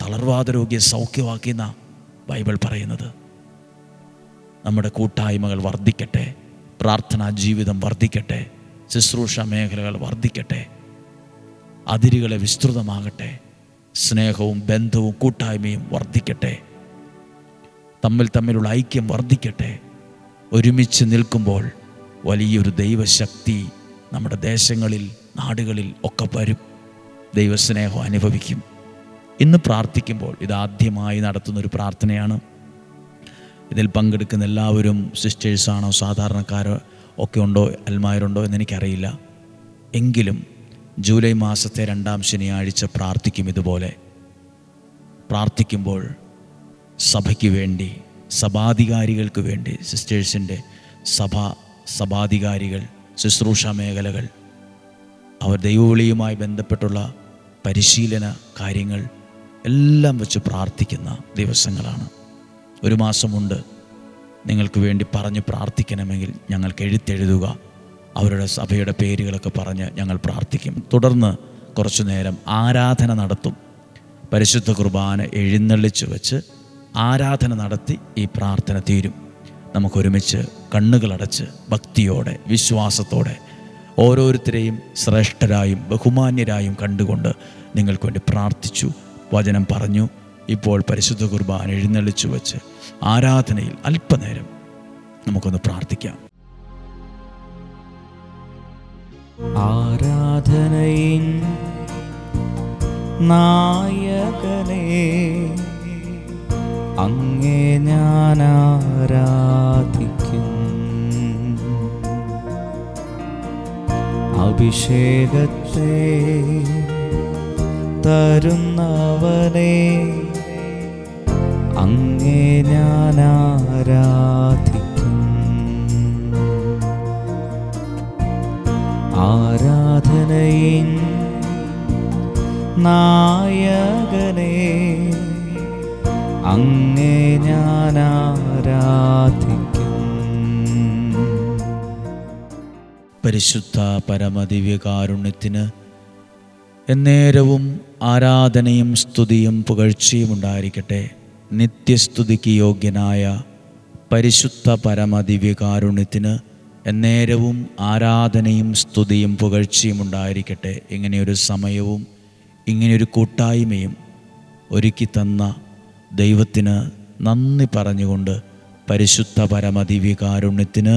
തളർവാദ രോഗിയെ സൗഖ്യമാക്കിയെന്ന ബൈബിൾ പറയുന്നത്. നമ്മുടെ കൂട്ടായ്മകൾ വർദ്ധിക്കട്ടെ, പ്രാർത്ഥനാ ജീവിതം വർദ്ധിക്കട്ടെ, ശുശ്രൂഷ മേഖലകൾ വർദ്ധിക്കട്ടെ, അതിരുകളെ വിസ്തൃതമാകട്ടെ, സ്നേഹവും ബന്ധവും കൂട്ടായ്മയും വർദ്ധിക്കട്ടെ, തമ്മിലുള്ള ഐക്യം വർദ്ധിക്കട്ടെ. ഒരുമിച്ച് നിൽക്കുമ്പോൾ വലിയൊരു ദൈവശക്തി നമ്മുടെ ദേശങ്ങളിൽ, നാടുകളിൽ ഒക്കെ വരും. ദൈവസ്നേഹം അനുഭവിക്കും. ഇന്ന് പ്രാർത്ഥിക്കുമ്പോൾ ഇതാദ്യമായി നടത്തുന്നൊരു പ്രാർത്ഥനയാണ്. ഇതിൽ പങ്കെടുക്കുന്ന എല്ലാവരും സിസ്റ്റേഴ്സാണോ സാധാരണക്കാരോ ഒക്കെ ഉണ്ടോ, അൽമായരുണ്ടോ എന്നെനിക്കറിയില്ല. എങ്കിലും ജൂലൈ മാസത്തെ 2-ാം ശനിയാഴ്ച പ്രാർത്ഥിക്കും. ഇതുപോലെ പ്രാർത്ഥിക്കുമ്പോൾ സഭയ്ക്ക് വേണ്ടി, സഭാധികാരികൾക്ക് വേണ്ടി, സിസ്റ്റേഴ്സിൻ്റെ സഭാധികാരികൾ, ശുശ്രൂഷ മേഖലകൾ, അവർ ദൈവവിളിയുമായി ബന്ധപ്പെട്ടുള്ള പരിശീലന കാര്യങ്ങൾ എല്ലാം വെച്ച് പ്രാർത്ഥിക്കുന്ന ദിവസങ്ങളാണ്. 1 മാസമുണ്ട്. നിങ്ങൾക്ക് വേണ്ടി പറഞ്ഞ് പ്രാർത്ഥിക്കണമെങ്കിൽ ഞങ്ങൾക്ക് എഴുത്തെഴുതുക. അവരുടെ സഭയുടെ പേരുകളൊക്കെ പറഞ്ഞ് ഞങ്ങൾ പ്രാർത്ഥിക്കും. തുടർന്ന് കുറച്ചു നേരം ആരാധന നടത്തും. പരിശുദ്ധ കുർബാന എഴുന്നള്ളിച്ച് വെച്ച് ആരാധന നടത്തി ഈ പ്രാർത്ഥന തീരും. നമുക്കൊരുമിച്ച് കണ്ണുകളടച്ച് ഭക്തിയോടെ വിശ്വാസത്തോടെ ഓരോരുത്തരെയും ശ്രേഷ്ഠരായും ബഹുമാന്യരായും കണ്ടുകൊണ്ട് നിങ്ങൾക്ക് വേണ്ടി പ്രാർത്ഥിച്ചു, വചനം പറഞ്ഞു. ഇപ്പോൾ പരിശുദ്ധ കുർബാന എഴുന്നള്ളിച്ചു വെച്ച് ആരാധനയിൽ അല്പനേരം നമുക്കൊന്ന് പ്രാർത്ഥിക്കാം. ആരാധനയിൻ നായകനേ, അങ്ങേ ഞാൻ ആരാധിക്കും. അഭിഷേകത്തെ തരുന്നവനേ, അങ്ങേ ഞാൻ ആരാധിക്കും. ആരാധനയിൻ നായകനേ, അങ്ങേ ഞാൻ ആരാധിക്കും. പരിശുദ്ധ പരമദിവ്യകാരുണ്യത്തിന് എന്നേരവും ആരാധനയും സ്തുതിയും പുകഴ്ചയും ഉണ്ടായിരിക്കട്ടെ. നിത്യസ്തുതിക്ക് യോഗ്യനായ പരിശുദ്ധ പരമദിവ്യകാരുണ്യത്തിന് എന്നേരവും ആരാധനയും സ്തുതിയും പുകഴ്ചയും ഉണ്ടായിരിക്കട്ടെ. ഇങ്ങനെയൊരു സമയവും ഇങ്ങനെയൊരു കൂട്ടായ്മയും ഒരുക്കി തന്ന ദൈവത്തിന് നന്ദി പറഞ്ഞുകൊണ്ട് പരിശുദ്ധ പരമദിവ്യകാരുണ്യത്തിന്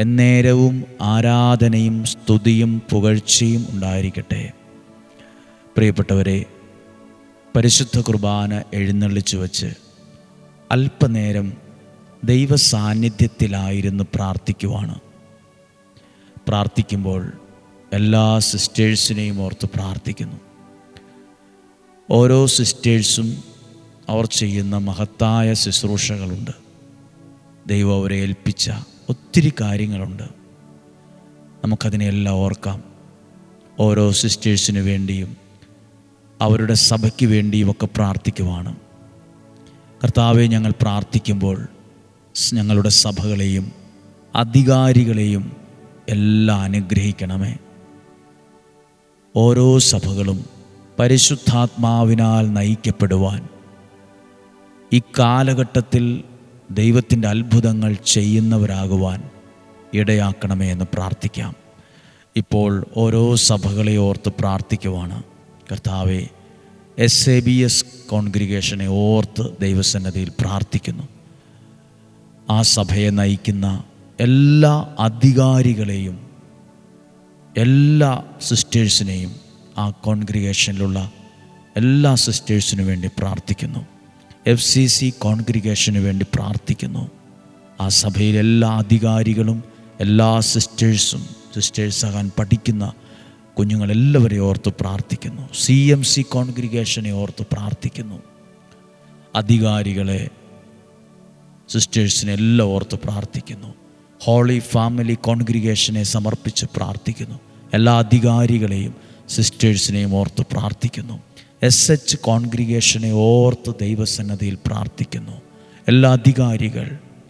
എന്നേരവും ആരാധനയും സ്തുതിയും പുകഴ്ചയും ഉണ്ടായിരിക്കട്ടെ. പ്രിയപ്പെട്ടവരെ, പരിശുദ്ധ കുർബാന എഴുന്നള്ളിച്ചു വച്ച് അല്പനേരം ദൈവ സാന്നിധ്യത്തിലായിരുന്നു പ്രാർത്ഥിക്കുവാണ്. പ്രാർത്ഥിക്കുമ്പോൾ എല്ലാ സിസ്റ്റേഴ്സിനെയും ഓർത്ത് പ്രാർത്ഥിക്കുന്നു. ഓരോ സിസ്റ്റേഴ്സും അവർ ചെയ്യുന്ന മഹത്തായ ശുശ്രൂഷകളുണ്ട്. ദൈവം അവരെ ഏൽപ്പിച്ച ഒത്തിരി കാര്യങ്ങളുണ്ട്. നമുക്കതിനെല്ലാം ഓർക്കാം. ഓരോ സിസ്റ്റേഴ്സിന് വേണ്ടിയും അവരുടെ സഭയ്ക്ക് വേണ്ടിയും ഒക്കെ പ്രാർത്ഥിക്കുവാണ്. കർത്താവെ, ഞങ്ങൾ പ്രാർത്ഥിക്കുമ്പോൾ ഞങ്ങളുടെ സഭകളെയും അധികാരികളെയും എല്ലാം അനുഗ്രഹിക്കണമേ. ഓരോ സഭകളും പരിശുദ്ധാത്മാവിനാൽ നയിക്കപ്പെടുവാൻ ഈ കാലഘട്ടത്തിൽ ദൈവത്തിൻ്റെ അത്ഭുതങ്ങൾ ചെയ്യുന്നവരാകുവാൻ ഇടയാക്കണമേ എന്ന് പ്രാർത്ഥിക്കാം. ഇപ്പോൾ ഓരോ സഭകളെ ഓർത്ത് പ്രാർത്ഥിക്കുവാണ്. കർത്താവെ, SABS കോൺഗ്രിഗേഷനെ ഓർത്ത് ദൈവസന്നിധിയിൽ പ്രാർത്ഥിക്കുന്നു. ആ സഭയെ നയിക്കുന്ന എല്ലാ അധികാരികളെയും എല്ലാ സിസ്റ്റേഴ്സിനെയും ആ കോൺഗ്രിഗേഷനിലുള്ള എല്ലാ സിസ്റ്റേഴ്സിനു വേണ്ടി പ്രാർത്ഥിക്കുന്നു. FCC കോൺഗ്രിഗേഷന് വേണ്ടി പ്രാർത്ഥിക്കുന്നു. ആ സഭയിലെ എല്ലാ അധികാരികളും എല്ലാ സിസ്റ്റേഴ്സാകാൻ പഠിക്കുന്ന കുഞ്ഞുങ്ങളെല്ലാവരെയും ഓർത്ത് പ്രാർത്ഥിക്കുന്നു. CMC കോൺഗ്രിഗേഷനെ ഓർത്ത് പ്രാർത്ഥിക്കുന്നു. അധികാരികളെ, സിസ്റ്റേഴ്സിനെ എല്ലാം ഓർത്ത് പ്രാർത്ഥിക്കുന്നു. ഹോളി ഫാമിലി കോൺഗ്രിഗേഷനെ സമർപ്പിച്ച് പ്രാർത്ഥിക്കുന്നു. എല്ലാ അധികാരികളെയും സിസ്റ്റേഴ്സിനെയും ഓർത്ത് പ്രാർത്ഥിക്കുന്നു. SH കോൺഗ്രിഗേഷനെ ഓർത്ത് ദൈവസന്നദ്ധിയിൽ പ്രാർത്ഥിക്കുന്നു. എല്ലാ അധികാരികൾ,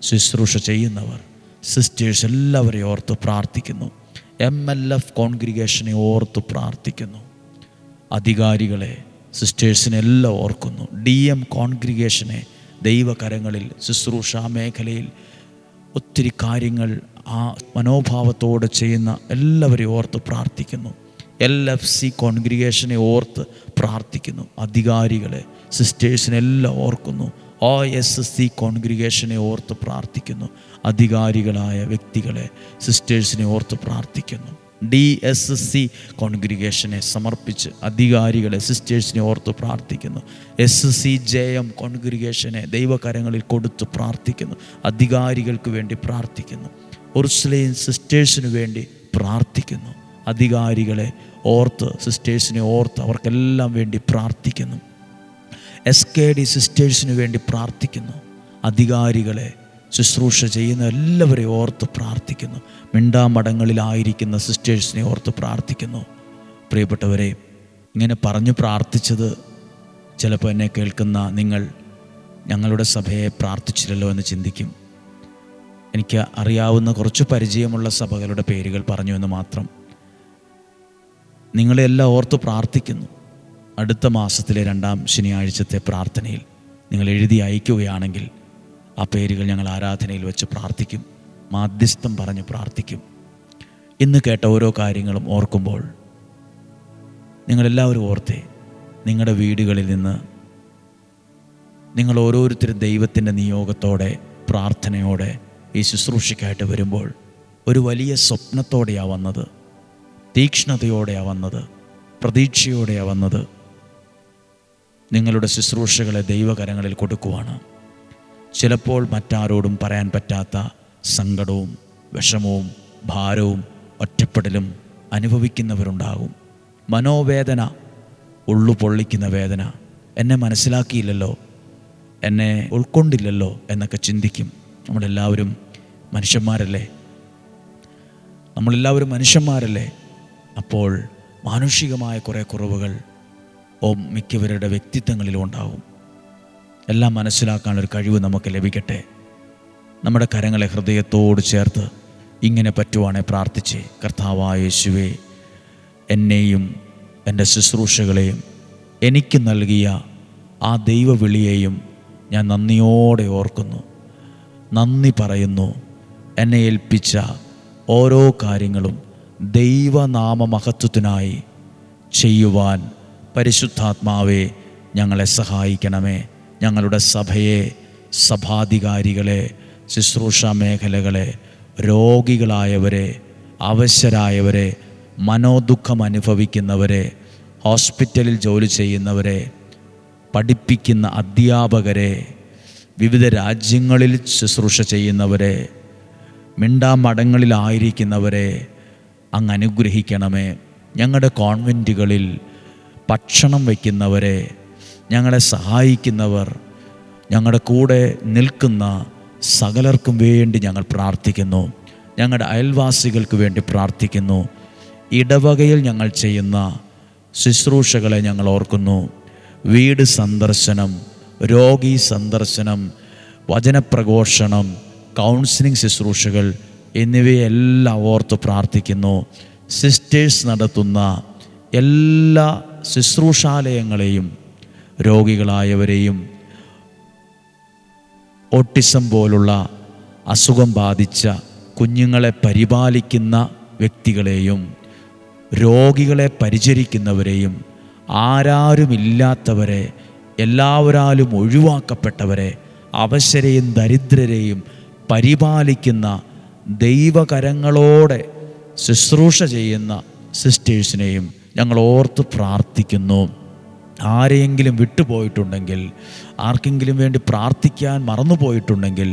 ശുശ്രൂഷ ചെയ്യുന്നവർ, സിസ്റ്റേഴ്സ് എല്ലാവരെയും ഓർത്ത് പ്രാർത്ഥിക്കുന്നു. MLF കോൺഗ്രിഗേഷനെ ഓർത്ത് പ്രാർത്ഥിക്കുന്നു. അധികാരികളെ, സിസ്റ്റേഴ്സിനെ എല്ലാം ഓർക്കുന്നു. DM കോൺഗ്രിഗേഷനെ ദൈവകരങ്ങളിൽ ശുശ്രൂഷാ മേഖലയിൽ ഒത്തിരി കാര്യങ്ങൾ ആ മനോഭാവത്തോടെ ചെയ്യുന്ന എല്ലാവരെയും ഓർത്ത് പ്രാർത്ഥിക്കുന്നു. LFC കോൺഗ്രിഗേഷനെ ഓർത്ത് പ്രാർത്ഥിക്കുന്നു. അധികാരികളെ, സിസ്റ്റേഴ്സിനെല്ലാം ഓർക്കുന്നു. OSC കോൺഗ്രിഗേഷനെ ഓർത്ത് പ്രാർത്ഥിക്കുന്നു. അധികാരികളായ വ്യക്തികളെ, സിസ്റ്റേഴ്സിനെ ഓർത്ത് പ്രാർത്ഥിക്കുന്നു. DSC കോൺഗ്രിഗേഷനെ സമർപ്പിച്ച് അധികാരികളെ, സിസ്റ്റേഴ്സിനെ ഓർത്ത് പ്രാർത്ഥിക്കുന്നു. SCJM കോൺഗ്രിഗേഷനെ ദൈവകരങ്ങളിൽ കൊടുത്ത് പ്രാർത്ഥിക്കുന്നു. അധികാരികൾക്ക് വേണ്ടി പ്രാർത്ഥിക്കുന്നു. ഉർസ്ലൈൻ സിസ്റ്റേഴ്സിന് വേണ്ടി പ്രാർത്ഥിക്കുന്നു. അധികാരികളെ ഓർത്ത്, സിസ്റ്റേഴ്സിനെ ഓർത്ത് അവർക്കെല്ലാം വേണ്ടി പ്രാർത്ഥിക്കുന്നു. SKD സിസ്റ്റേഴ്സിന് വേണ്ടി പ്രാർത്ഥിക്കുന്നു. അധികാരികളെ, ശുശ്രൂഷ ചെയ്യുന്ന എല്ലാവരെയും ഓർത്ത് പ്രാർത്ഥിക്കുന്നു. മിണ്ടാമടങ്ങളിലായിരിക്കുന്ന സിസ്റ്റേഴ്സിനെ ഓർത്ത് പ്രാർത്ഥിക്കുന്നു. പ്രിയപ്പെട്ടവരെ, ഇങ്ങനെ പറഞ്ഞു പ്രാർത്ഥിച്ചത് ചിലപ്പോൾ എന്നെ കേൾക്കുന്ന നിങ്ങൾ ഞങ്ങളുടെ സഭയെ പ്രാർത്ഥിച്ചില്ലല്ലോ എന്ന് ചിന്തിക്കും. എനിക്ക് അറിയാവുന്ന കുറച്ച് പരിചയമുള്ള സഭകളുടെ പേരുകൾ പറഞ്ഞു എന്ന് മാത്രം. നിങ്ങളെല്ലാം ഓർത്ത് പ്രാർത്ഥിക്കുന്നു. അടുത്ത മാസത്തിലെ 2-ാം ശനിയാഴ്ചത്തെ പ്രാർത്ഥനയിൽ നിങ്ങൾ എഴുതി അയക്കുകയാണെങ്കിൽ ആ പേരുകൾ ഞങ്ങൾ ആരാധനയിൽ വെച്ച് പ്രാർത്ഥിക്കും. മാധ്യസ്ഥം പറഞ്ഞ് പ്രാർത്ഥിക്കും. ഇന്ന് കേട്ട ഓരോ കാര്യങ്ങളും ഓർക്കുമ്പോൾ നിങ്ങളെല്ലാവരും ഓർത്തേ, നിങ്ങളുടെ വീടുകളിൽ നിന്ന് നിങ്ങൾ ഓരോരുത്തരും ദൈവത്തിൻ്റെ നിയോഗത്തോടെ, പ്രാർത്ഥനയോടെ ഈ ശുശ്രൂഷയ്ക്കായിട്ട് വരുമ്പോൾ ഒരു വലിയ സ്വപ്നത്തോടെയാണ് വന്നത്, തീക്ഷ്ണതയോടെയാണ് വന്നത്, പ്രതീക്ഷയോടെയാണ് വന്നത്. നിങ്ങളുടെ ശുശ്രൂഷകളെ ദൈവകരങ്ങളിൽ കൊടുക്കുവാണ്. ചിലപ്പോൾ മറ്റാരോടും പറയാൻ പറ്റാത്ത സങ്കടവും വിഷമവും ഭാരവും ഒറ്റപ്പെടലും അനുഭവിക്കുന്നവരുണ്ടാകും. മനോവേദന, ഉള്ളു പൊള്ളിക്കുന്ന വേദന. എന്നെ മനസ്സിലാക്കിയില്ലല്ലോ, എന്നെ ഉൾക്കൊണ്ടില്ലല്ലോ എന്നൊക്കെ ചിന്തിക്കും. നമ്മളെല്ലാവരും മനുഷ്യന്മാരല്ലേ. അപ്പോൾ മാനുഷികമായ കുറേ കുറവുകൾ മിക്കവരുടെ വ്യക്തിത്വങ്ങളിലും ഉണ്ടാകും. എല്ലാം മനസ്സിലാക്കാനൊരു കഴിവ് നമുക്ക് ലഭിക്കട്ടെ. നമ്മുടെ കരങ്ങളെ ഹൃദയത്തോട് ചേർത്ത് ഇങ്ങനെ പറ്റുവാണെ പ്രാർത്ഥിച്ചേ. കർത്താവായ യേശുവേ, എന്നെയും എൻ്റെ ശുശ്രൂഷകളെയും എനിക്ക് നൽകിയ ആ ദൈവവിളിയെയും ഞാൻ നന്ദിയോടെ ഓർക്കുന്നു, നന്ദി പറയുന്നു. എന്നെ ഏൽപ്പിച്ച ഓരോ കാര്യങ്ങളും ദൈവനാമമഹത്വത്തിനായി ചെയ്യുവാൻ പരിശുദ്ധാത്മാവേ ഞങ്ങളെ സഹായിക്കണമേ. ഞങ്ങളുടെ സഭയെ, സഭാധികാരികളെ, ശുശ്രൂഷാ മേഖലകളെ, രോഗികളായവരെ, അവശരായവരെ, മനോദുഃഖം അനുഭവിക്കുന്നവരെ, ഹോസ്പിറ്റലിൽ ജോലി ചെയ്യുന്നവരെ, പഠിപ്പിക്കുന്ന അധ്യാപകരെ, വിവിധ രാജ്യങ്ങളിൽ ശുശ്രൂഷ ചെയ്യുന്നവരെ, മിണ്ടാമടങ്ങളിലായിരിക്കുന്നവരെ, അങ്ങ് അനുഗ്രഹിക്കണമേ. ഞങ്ങളുടെ കോൺവെൻറ്റുകളിൽ ഭക്ഷണം വയ്ക്കുന്നവരെ, ഞങ്ങളെ സഹായിക്കുന്നവർ, ഞങ്ങളുടെ കൂടെ നിൽക്കുന്ന സകലർക്കും വേണ്ടി ഞങ്ങൾ പ്രാർത്ഥിക്കുന്നു. ഞങ്ങളുടെ അയൽവാസികൾക്ക് വേണ്ടി പ്രാർത്ഥിക്കുന്നു. ഇടവകയിൽ ഞങ്ങൾ ചെയ്യുന്ന ശുശ്രൂഷകളെ ഞങ്ങൾ ഓർക്കുന്നു. വീട് സന്ദർശനം, രോഗി സന്ദർശനം, വചനപ്രഘോഷണം, കൗൺസിലിംഗ് ശുശ്രൂഷകൾ എന്നിവയെല്ലാം ഓർത്ത് പ്രാർത്ഥിക്കുന്നു. സിസ്റ്റേഴ്സ് നടത്തുന്ന എല്ലാ ശുശ്രൂഷാലയങ്ങളെയും, രോഗികളായവരെയും, ഓട്ടിസം പോലുള്ള അസുഖം ബാധിച്ച കുഞ്ഞുങ്ങളെ പരിപാലിക്കുന്ന വ്യക്തികളെയും, രോഗികളെ പരിചരിക്കുന്നവരെയും, ആരാരുമില്ലാത്തവരെ, എല്ലാവരാലും ഒഴിവാക്കപ്പെട്ടവരെ, അവശരെയും ദരിദ്രരെയും പരിപാലിക്കുന്ന ദൈവകരങ്ങളോടെ ശുശ്രൂഷ ചെയ്യുന്ന സിസ്റ്റേഴ്സിനെയും ഞങ്ങൾ ഓർത്ത് പ്രാർത്ഥിക്കുന്നു. ആരെയെങ്കിലും വിട്ടുപോയിട്ടുണ്ടെങ്കിൽ, ആർക്കെങ്കിലും വേണ്ടി പ്രാർത്ഥിക്കാൻ മറന്നുപോയിട്ടുണ്ടെങ്കിൽ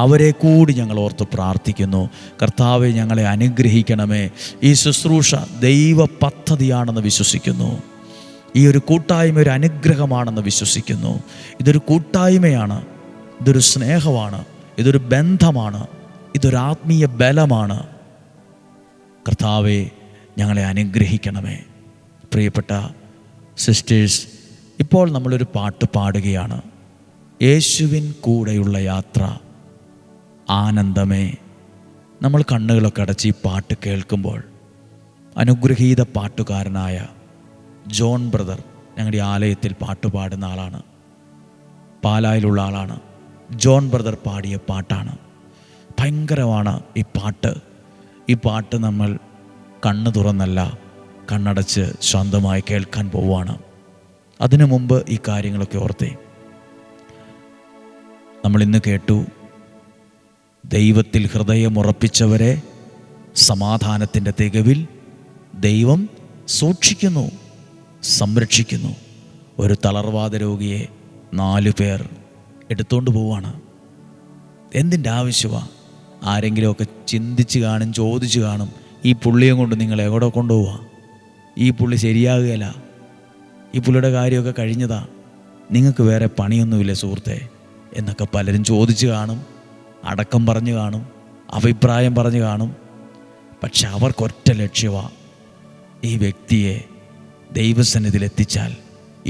അവരെ കൂടി ഞങ്ങൾ ഓർത്ത് പ്രാർത്ഥിക്കുന്നു. കർത്താവെ, ഞങ്ങളെ അനുഗ്രഹിക്കണമേ. ഈ ശുശ്രൂഷ ദൈവ പദ്ധതിയാണെന്ന് വിശ്വസിക്കുന്നു. ഈ ഒരു കൂട്ടായ്മ ഒരു അനുഗ്രഹമാണെന്ന് വിശ്വസിക്കുന്നു. ഇതൊരു കൂട്ടായ്മയാണ്, ഇതൊരു സ്നേഹമാണ്, ഇതൊരു ബന്ധമാണ്, ഇതൊരു ആത്മീയ ബലമാണ്. കർത്താവെ, ഞങ്ങളെ അനുഗ്രഹിക്കണമേ. പ്രിയപ്പെട്ട സിസ്റ്റേഴ്സ്, ഇപ്പോൾ നമ്മളൊരു പാട്ട് പാടുകയാണ്. യേശുവിൻ കൂടെയുള്ള യാത്ര ആനന്ദമേ. നമ്മൾ കണ്ണുകളൊക്കെ അടച്ച് ഈ പാട്ട് കേൾക്കുമ്പോൾ അനുഗ്രഹീത പാട്ടുകാരനായ ജോൺ ബ്രദർ ഞങ്ങളുടെ ആലയത്തിൽ പാട്ട് പാടുന്ന ആളാണ്, പാലായിലുള്ള ആളാണ്. ജോൺ ബ്രദർ പാടിയ പാട്ടാണ്. ഭയങ്കരമാണ് ഈ പാട്ട്. ഈ പാട്ട് നമ്മൾ കണ്ണ് തുറന്നല്ല, കണ്ണടച്ച് ശാന്തമായി കേൾക്കാൻ പോവുകയാണ്. അതിനു മുമ്പ് ഈ കാര്യങ്ങളൊക്കെ ഓർത്തേ. നമ്മളിന്ന് കേട്ടു, ദൈവത്തിൽ ഹൃദയമുറപ്പിച്ചവരെ സമാധാനത്തിൻ്റെ തികവിൽ ദൈവം സൂക്ഷിക്കുന്നു, സംരക്ഷിക്കുന്നു. ഒരു തളർവാദ രോഗിയെ 4 പേർ എടുത്തുകൊണ്ട് പോവുകയാണ്. എന്തിൻ്റെ ആവശ്യമാണ്? ആരെങ്കിലുമൊക്കെ ചിന്തിച്ച് കാണും, ചോദിച്ചു കാണും, ഈ പുള്ളിയെ കൊണ്ട് നിങ്ങൾ എവിടെ കൊണ്ടുപോവുക? ഈ പുള്ളി ശരിയാകുകയില്ല, ഈ പുള്ളിയുടെ കാര്യമൊക്കെ കഴിഞ്ഞതാ, നിങ്ങൾക്ക് വേറെ പണിയൊന്നുമില്ല സുഹൃത്തെ എന്നൊക്കെ പലരും ചോദിച്ചു കാണും, അടക്കം പറഞ്ഞു കാണും, അഭിപ്രായം പറഞ്ഞു കാണും. പക്ഷെ അവർക്കൊറ്റ ലക്ഷ്യമാണ്, ഈ വ്യക്തിയെ ദൈവസന്നിധിയിൽ എത്തിച്ചാൽ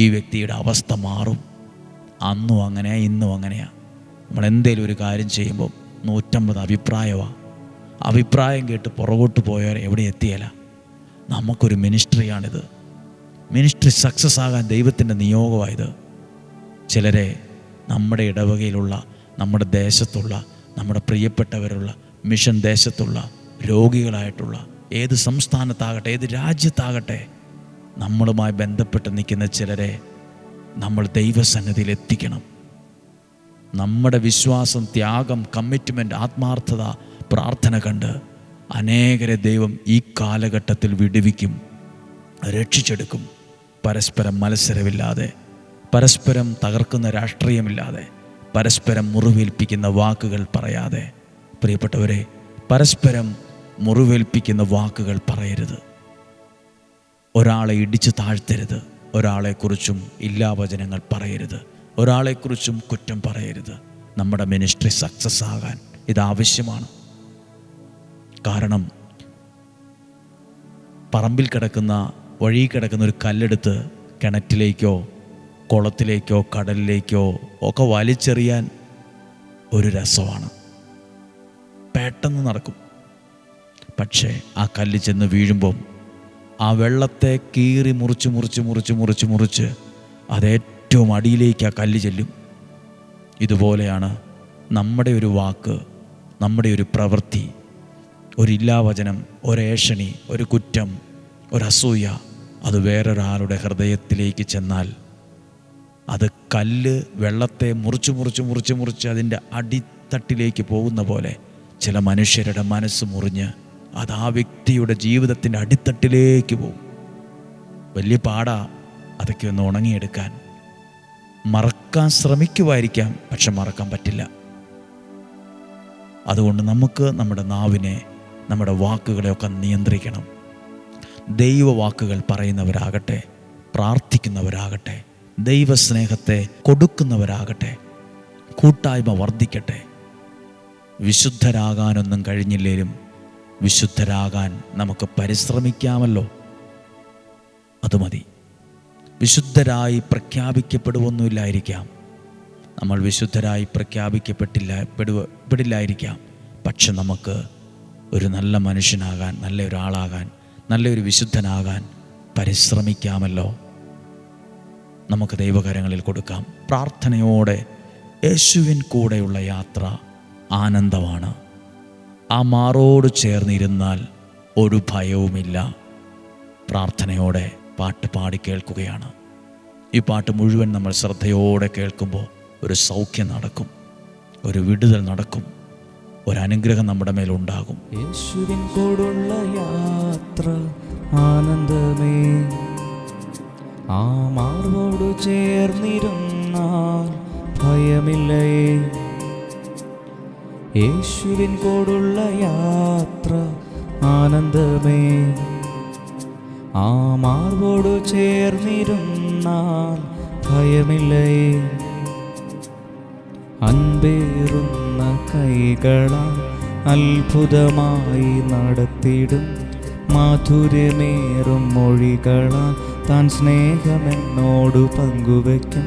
ഈ വ്യക്തിയുടെ അവസ്ഥ മാറും. അന്നും അങ്ങനെയാണ്, ഇന്നും അങ്ങനെയാണ്. നമ്മളെന്തേലും ഒരു കാര്യം ചെയ്യുമ്പോൾ 150 അഭിപ്രായമാണ്. അഭിപ്രായം കേട്ട് പുറകോട്ട് പോയവർ എവിടെ എത്തിയല്ല. നമുക്കൊരു മിനിസ്ട്രിയാണിത്. മിനിസ്ട്രി സക്സസ് ആകാൻ ദൈവത്തിൻ്റെ നിയോഗമായത്. ചിലരെ നമ്മുടെ ഇടവകയിലുള്ള, നമ്മുടെ ദേശത്തുള്ള, നമ്മുടെ പ്രിയപ്പെട്ടവരുള്ള, മിഷൻ ദേശത്തുള്ള, രോഗികളായിട്ടുള്ള, ഏത് സംസ്ഥാനത്താകട്ടെ, ഏത് രാജ്യത്താകട്ടെ, നമ്മളുമായി ബന്ധപ്പെട്ട് നിൽക്കുന്ന ചിലരെ നമ്മൾ ദൈവസന്നിധിയിൽ എത്തിക്കണം. നമ്മുടെ വിശ്വാസം, ത്യാഗം, കമ്മിറ്റ്മെൻറ്റ്, ആത്മാർത്ഥത, പ്രാർത്ഥന കണ്ട് അനേകരെ ദൈവം ഈ കാലഘട്ടത്തിൽ വിടുവിക്കും, രക്ഷിച്ചെടുക്കും. പരസ്പരം മത്സരമില്ലാതെ, പരസ്പരം തകർക്കുന്ന രാഷ്ട്രീയമില്ലാതെ, പരസ്പരം മുറിവേൽപ്പിക്കുന്ന വാക്കുകൾ പറയാതെ. പ്രിയപ്പെട്ടവരെ, പരസ്പരം മുറിവേൽപ്പിക്കുന്ന വാക്കുകൾ പറയരുത്. ഒരാളെ ഇടിച്ചു താഴ്ത്തരുത്. ഒരാളെക്കുറിച്ചും ഇല്ലാവചനങ്ങൾ പറയരുത്. ഒരാളെക്കുറിച്ചും കുറ്റം പറയരുത്. നമ്മുടെ മിനിസ്ട്രി സക്സസ് ആകാൻ ഇതാവശ്യമാണ്. കാരണം പറമ്പിൽ കിടക്കുന്ന, വഴി കിടക്കുന്ന ഒരു കല്ലെടുത്ത് കിണറ്റിലേക്കോ കുളത്തിലേക്കോ കടലിലേക്കോ ഒക്കെ വലിച്ചെറിയാൻ ഒരു രസമാണ്, പെട്ടെന്ന് നടക്കും. പക്ഷേ ആ കല്ല് ചെന്ന് വീഴുമ്പം ആ വെള്ളത്തെ കീറി മുറിച്ച് അതേറ്റവും അടിയിലേക്ക് ആ കല്ല് ചെല്ലും. ഇതുപോലെയാണ് നമ്മുടെ ഒരു വാക്ക്, നമ്മുടെ ഒരു പ്രവൃത്തി, ഒരില്ലാവചനം, ഒരേഷണി, ഒരു കുറ്റം, ഒരസൂയ, അത് വേറൊരാളുടെ ഹൃദയത്തിലേക്ക് ചെന്നാൽ അത് കല്ല് വെള്ളത്തെ മുറിച്ച് അതിൻ്റെ അടിത്തട്ടിലേക്ക് പോകുന്ന പോലെ ചില മനുഷ്യരുടെ മനസ്സ് മുറിഞ്ഞ് അത് ആ വ്യക്തിയുടെ ജീവിതത്തിൻ്റെ അടിത്തട്ടിലേക്ക് പോകും. വലിയ പാടാ അതൊക്കെ ഒന്ന് ഉണങ്ങിയെടുക്കാൻ. മറക്കാൻ ശ്രമിക്കുമായിരിക്കാം, പക്ഷെ മറക്കാൻ പറ്റില്ല. അതുകൊണ്ട് നമുക്ക് നമ്മുടെ നാവിനെ നമ്മുടെ വാക്കുകളെയൊക്കെ നിയന്ത്രിക്കണം. ദൈവവാക്കുകൾ പറയുന്നവരാകട്ടെ, പ്രാർത്ഥിക്കുന്നവരാകട്ടെ, ദൈവസ്നേഹത്തെ കൊടുക്കുന്നവരാകട്ടെ. കൂട്ടായ്മ വർദ്ധിക്കട്ടെ. വിശുദ്ധരാകാനൊന്നും കഴിഞ്ഞില്ലേലും വിശുദ്ധരാകാൻ നമുക്ക് പരിശ്രമിക്കാമല്ലോ. അത് മതി. വിശുദ്ധരായി പ്രഖ്യാപിക്കപ്പെടുവൊന്നുമില്ലായിരിക്കാം, നമ്മൾ വിശുദ്ധരായി പെടില്ലായിരിക്കാം. പക്ഷെ നമുക്ക് ഒരു നല്ല മനുഷ്യനാകാൻ, നല്ല ഒരാളാകാൻ, നല്ലൊരു വിശുദ്ധനാകാൻ പരിശ്രമിക്കാമല്ലോ. നമുക്ക് ദൈവകരങ്ങളിൽ കൊടുക്കാം. പ്രാർത്ഥനയോടെ യേശുവിൻ കൂടെയുള്ള യാത്ര ആനന്ദമാണ്. ആ മാറോട് ചേർന്നിരുന്നാൽ ഒരു ഭയവുമില്ല. പ്രാർത്ഥനയോടെ പാട്ട് പാടി കേൾക്കുകയാണ്. ഈ പാട്ട് മുഴുവൻ നമ്മൾ ശ്രദ്ധയോടെ കേൾക്കുമ്പോൾ ഒരു സൗഖ്യം നടക്കും, ഒരു വിടുതൽ നടക്കും, ഒരനുഗ്രഹം നമ്മുടെ മേലുണ്ടാകും. യേശുവിൻ കൂടെയുള്ള യാത്ര ആനന്ദമേ, ആ മാർവോട് ചേർന്നിരുന്നാൽ ഭയമില്ലേ. യേശുവിൻ കൂടെയുള്ള യാത്ര ആനന്ദമേ, ആ മാർവോട് ചേർന്നിരുന്നാൽ ഭയമില്ലേ. അൻപേറുന്ന കൈകളാൽ അത്ഭുതമായി നടത്തിടും, മാധുര്യമേറും മൊഴികളാൽ താൻ സ്നേഹമെന്നോട് പങ്കുവയ്ക്കും.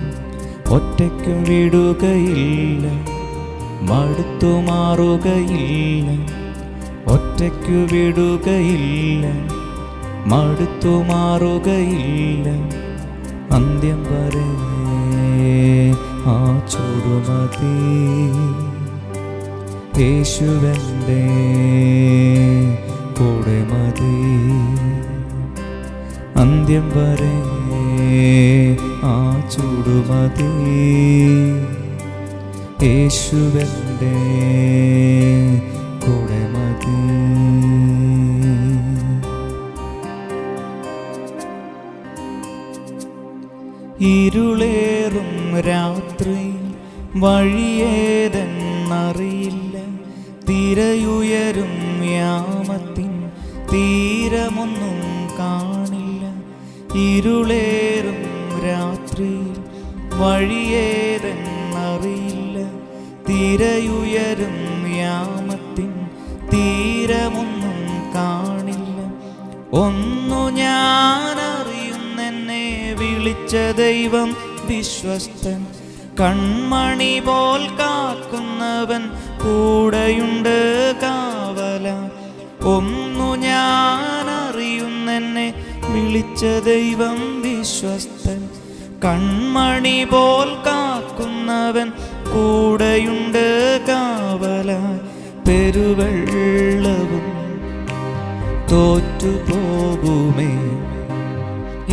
ഒറ്റയ്ക്കും വിടുകയില്ല, മടുത്തു മാറുകയില്ല. ഒറ്റയ്ക്കു വിടുകയില്ല, മടുത്തു മാറുകയില്ല. അന്ത്യം വരെ ആ ചുടുമതി യേശുവൻ്റെ കൂടെ മതി. അന്ത്യം വരെ ആ ചുടുമതി യേശുവൻ്റെ കൂടെ മതി. ഇരുളേറും രാത്രി വഴിയേതെന്നറിയില്ല, തിരയുയരും യാമത്തിൻ തീരമൊന്നും കാണില്ല. ഇരുളേറും രാത്രി വഴിയേതെന്നറിയില്ല, തിരയുയരും യാമത്തിൻ തീരമൊന്നും കാണില്ല. ഒന്നു ഞാനറിയുന്നെന്നെ വിളിച്ച ദൈവം വിശ്വസ്തൻ, കൺമണി പോൽ കാക്കുന്നവൻ കൂടെയുണ്ട് കാവല. ഒന്നു ഞാനറിയുന്നെന്നെ വിളിച്ച ദൈവം വിശ്വസ്തൻ, കൺമണി പോൽ കാക്കുന്നവൻ കൂടെയുണ്ട് കാവല. പെരുവെള്ളവും തോറ്റുപോകുമേ,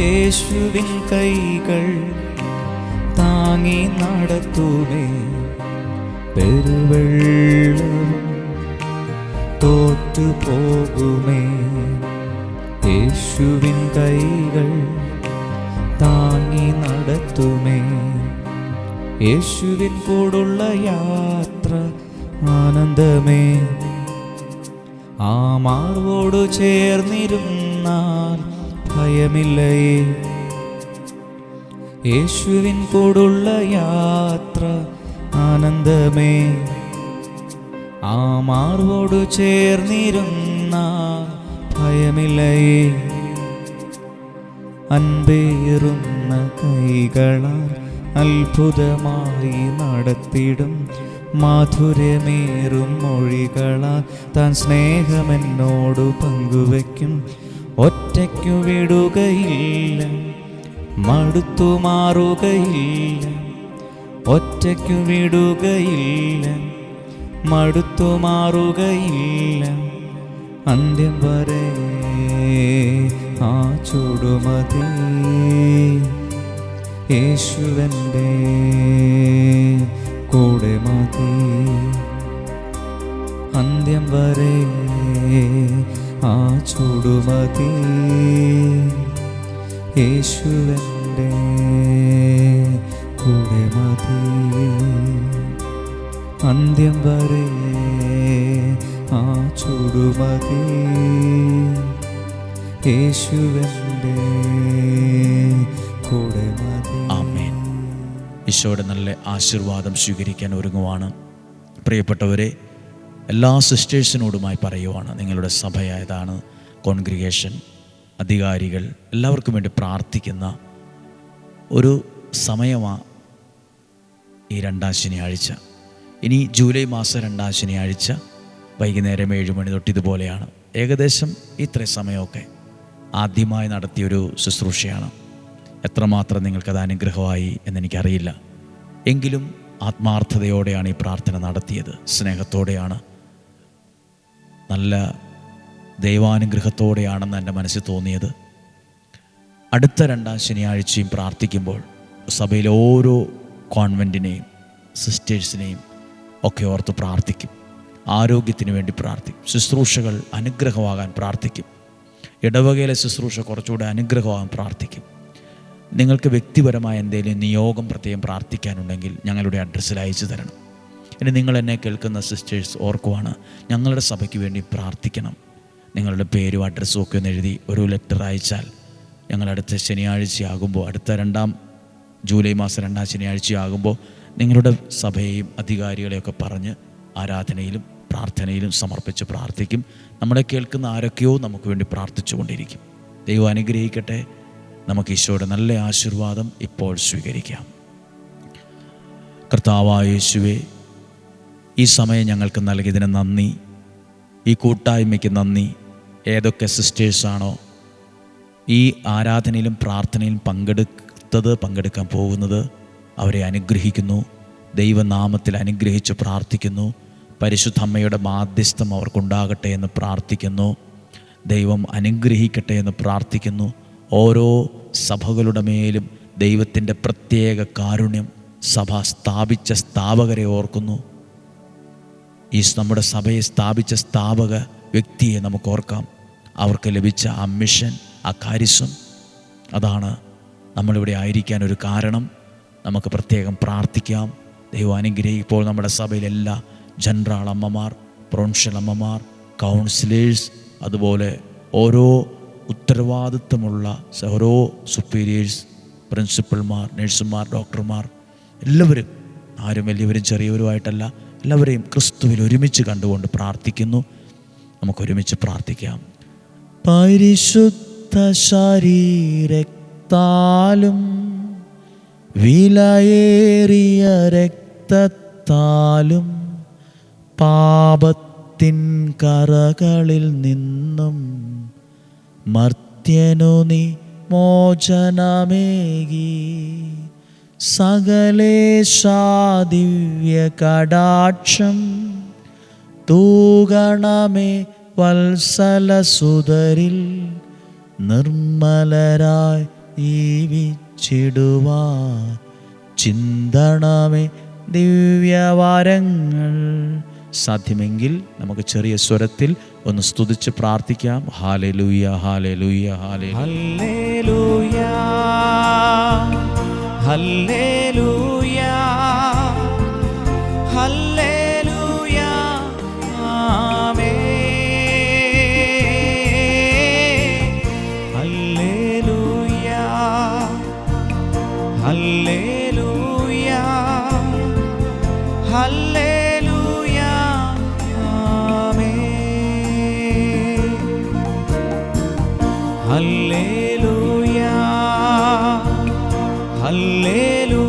യേശുവിൻ കൈകൾ താങ്ങി നടത്തുമേ. പെരുവെള്ളവും തോറ്റുപോകുമേ, യേശുവിൻ കൈകൾ താങ്ങി നടത്തുമേ. യേശുവിൻ കൂടുള്ള യാത്ര ആനന്ദമേ, ആ മാർവോട് ചേർന്നിരുന്നാൽ ഭയമില്ലേ. യേശുവിൻ കൂടുള്ള യാത്ര ആനന്ദമേ, ആ മാർവോട് ചേർന്നിരുന്നാൽ ഭയമില്ലേ. അൻപേറുന്ന കൈകളാൽ അത്ഭുതമായി നടത്തിടും, മാധുര്യമേറും മൊഴികളാൽ താൻ സ്നേഹമെന്നോട് പങ്കുവയ്ക്കും. ഒറ്റയ്ക്കു വിടുകയില്ല, മടുത്തു മാറുകയില്ല. ഒറ്റയ്ക്കു വിടുകയില്ല, മടുത്തു മാറുകയില്ല. അന്ത്യം വരെ ആ ചുടുമതി യേശുവൻ്റെ കൂടെ മതി. അന്ത്യം വരെ ആ ചുടുമതി യേശുവൻ്റെ കൂടെ മതി. അന്ത്യം വരെ ആ ചുടുമതി യേശുവെൻ്റെ കൂടെ മതി. ആമേൻ. ഈശോയുടെ നല്ല ആശീർവാദം സ്വീകരിക്കാൻ ഒരുങ്ങുവാണ്. പ്രിയപ്പെട്ടവരെ, എല്ലാ സിസ്റ്റേഴ്സിനോടുമായി പറയുവാണ്, നിങ്ങളുടെ സഭയായതാണ്, കോൺഗ്രിഗേഷൻ, അധികാരികൾ എല്ലാവർക്കും വേണ്ടി പ്രാർത്ഥിക്കുന്ന ഒരു സമയമാണ് ഈ 2-ാം ശനിയാഴ്ച. ഇനി ജൂലൈ മാസം 2-ാം ശനിയാഴ്ച വൈകുന്നേരം 7 മണി തൊട്ട് ഇതുപോലെയാണ്. ഏകദേശം ഇത്രയും സമയമൊക്കെ ആദ്യമായി നടത്തിയൊരു ശുശ്രൂഷയാണ്. എത്രമാത്രം നിങ്ങൾക്കത് അനുഗ്രഹമായി എന്നെനിക്കറിയില്ല. എങ്കിലും ആത്മാർത്ഥതയോടെയാണ് ഈ പ്രാർത്ഥന നടത്തിയത്. സ്നേഹത്തോടെയാണ്, നല്ല ദൈവാനുഗ്രഹത്തോടെയാണെന്ന് എൻ്റെ മനസ്സിൽ തോന്നിയത്. അടുത്ത 2-ാം ശനിയാഴ്ചയും പ്രാർത്ഥിക്കുമ്പോൾ സഭയിലെ ഓരോ കോൺവെൻറ്റിനെയും സിസ്റ്റേഴ്സിനെയും ഒക്കെ ഓർത്ത് പ്രാർത്ഥിക്കും. ആരോഗ്യത്തിന് വേണ്ടി പ്രാർത്ഥിക്കും. ശുശ്രൂഷകൾ അനുഗ്രഹമാകാൻ പ്രാർത്ഥിക്കും. ഇടവകയിലെ ശുശ്രൂഷ കുറച്ചുകൂടെ അനുഗ്രഹമാകാൻ പ്രാർത്ഥിക്കും. നിങ്ങൾക്ക് വ്യക്തിപരമായ എന്തെങ്കിലും നിയോഗം പ്രത്യേകം പ്രാർത്ഥിക്കാനുണ്ടെങ്കിൽ ഞങ്ങളുടെ അഡ്രസ്സിൽ അയച്ചു തരണം. ഇനി നിങ്ങൾ എന്നെ കേൾക്കുന്ന സിസ്റ്റേഴ്സ് ഓർക്കുവാണ്, ഞങ്ങളുടെ സഭയ്ക്ക് വേണ്ടി പ്രാർത്ഥിക്കണം. നിങ്ങളുടെ പേരും അഡ്രസ്സും ഒക്കെ ഒന്ന് എഴുതി ഒരു ലെറ്റർ അയച്ചാൽ ഞങ്ങൾ അടുത്ത ശനിയാഴ്ചയാകുമ്പോൾ, അടുത്ത ജൂലൈ മാസം 2-ാം ശനിയാഴ്ചയാകുമ്പോൾ നിങ്ങളുടെ സഭയെയും അധികാരികളെയൊക്കെ പറഞ്ഞ് ആരാധനയിലും പ്രാർത്ഥനയിലും സമർപ്പിച്ച് പ്രാർത്ഥിക്കും. നമ്മളെ കേൾക്കുന്ന ആരൊക്കെയോ നമുക്ക് വേണ്ടി പ്രാർത്ഥിച്ചു കൊണ്ടിരിക്കും. ദൈവം അനുഗ്രഹിക്കട്ടെ. നമുക്ക് ഈശോയുടെ നല്ല ആശീർവാദം ഇപ്പോൾ സ്വീകരിക്കാം. കർത്താവായ യേശുവേ, ഈ സമയം ഞങ്ങൾക്ക് നൽകിയതിന് നന്ദി. ഈ കൂട്ടായ്മയ്ക്ക് നന്ദി. ഏതൊക്കെ സിസ്റ്റേഴ്സാണോ ഈ ആരാധനയിലും പ്രാർത്ഥനയിലും പങ്കെടുക്കാൻ പോകുന്നത്, അവരെ അനുഗ്രഹിക്കുന്നു. ദൈവനാമത്തിൽ അനുഗ്രഹിച്ച് പ്രാർത്ഥിക്കുന്നു. പരിശുദ്ധ അമ്മയുടെ മാധ്യസ്ഥം അവർക്കുണ്ടാകട്ടെ എന്ന് പ്രാർത്ഥിക്കുന്നു. ദൈവം അനുഗ്രഹിക്കട്ടെ എന്ന് പ്രാർത്ഥിക്കുന്നു. ഓരോ സഭകളുടെ മേലും ദൈവത്തിൻ്റെ പ്രത്യേക കാരുണ്യം, സഭ സ്ഥാപിച്ച സ്ഥാപകരെ ഓർക്കുന്നു. ഈ നമ്മുടെ സഭയെ സ്ഥാപിച്ച സ്ഥാപക വ്യക്തിയെ നമുക്ക് ഓർക്കാം. അവർക്ക് ലഭിച്ച ആ മിഷൻ, ആ കാരിസ്വം, അതാണ് നമ്മളിവിടെ ആയിരിക്കാനൊരു കാരണം. നമുക്ക് പ്രത്യേകം പ്രാർത്ഥിക്കാം. ദൈവം അനുഗ്രഹിക്കും. ഇപ്പോൾ നമ്മുടെ സഭയിലെല്ലാ ജനറൽ അമ്മമാർ, പ്രൊവിൻഷ്യൽ അമ്മമാർ, കൗൺസിലേഴ്സ്, അതുപോലെ ഓരോ ഉത്തരവാദിത്വമുള്ള ഓരോ സുപ്പീരിയേഴ്സ്, പ്രിൻസിപ്പൽമാർ, നഴ്സുമാർ, ഡോക്ടർമാർ, എല്ലാവരും, ആരും വലിയവരും ചെറിയവരുമായിട്ടല്ല, എല്ലാവരെയും ക്രിസ്തുവിൽ ഒരുമിച്ച് കണ്ടുകൊണ്ട് പ്രാർത്ഥിക്കുന്നു. നമുക്കൊരുമിച്ച് പ്രാർത്ഥിക്കാം. പരിശുദ്ധ ശരീരത്താലും വിലയേറിയ രക്തത്താലും പാപത്തിൻ കറകളിൽ നിന്നും മർത്യനു നീ മോചനമേകി. സകലേശാദിവ്യ കടാക്ഷം തൂഗണമേ വത്സലസുതരിൽ നിർമ്മലരായി ജീവിച്ചിടുവാ. ചിന്തണമേ ദിവ്യവരങ്ങൾ. സാധ്യമെങ്കിൽ നമുക്ക് ചെറിയ സ്വരത്തിൽ ഒന്ന് സ്തുതിച്ച് പ്രാർത്ഥിക്കാം. ഹല്ലേലൂയ, ഹല്ലേലൂയ, ഹല്ലേലൂയ, ഹല്ലേലൂയ, ഹല്ലേലൂയ, ആമേൻ. ഹല്ലേലൂയ, ഹല്ലേലൂയ, ഹല്ലേലൂയ, ആമേൻ. ഹല്ലേലൂയ, ഹല്ലേലൂയ,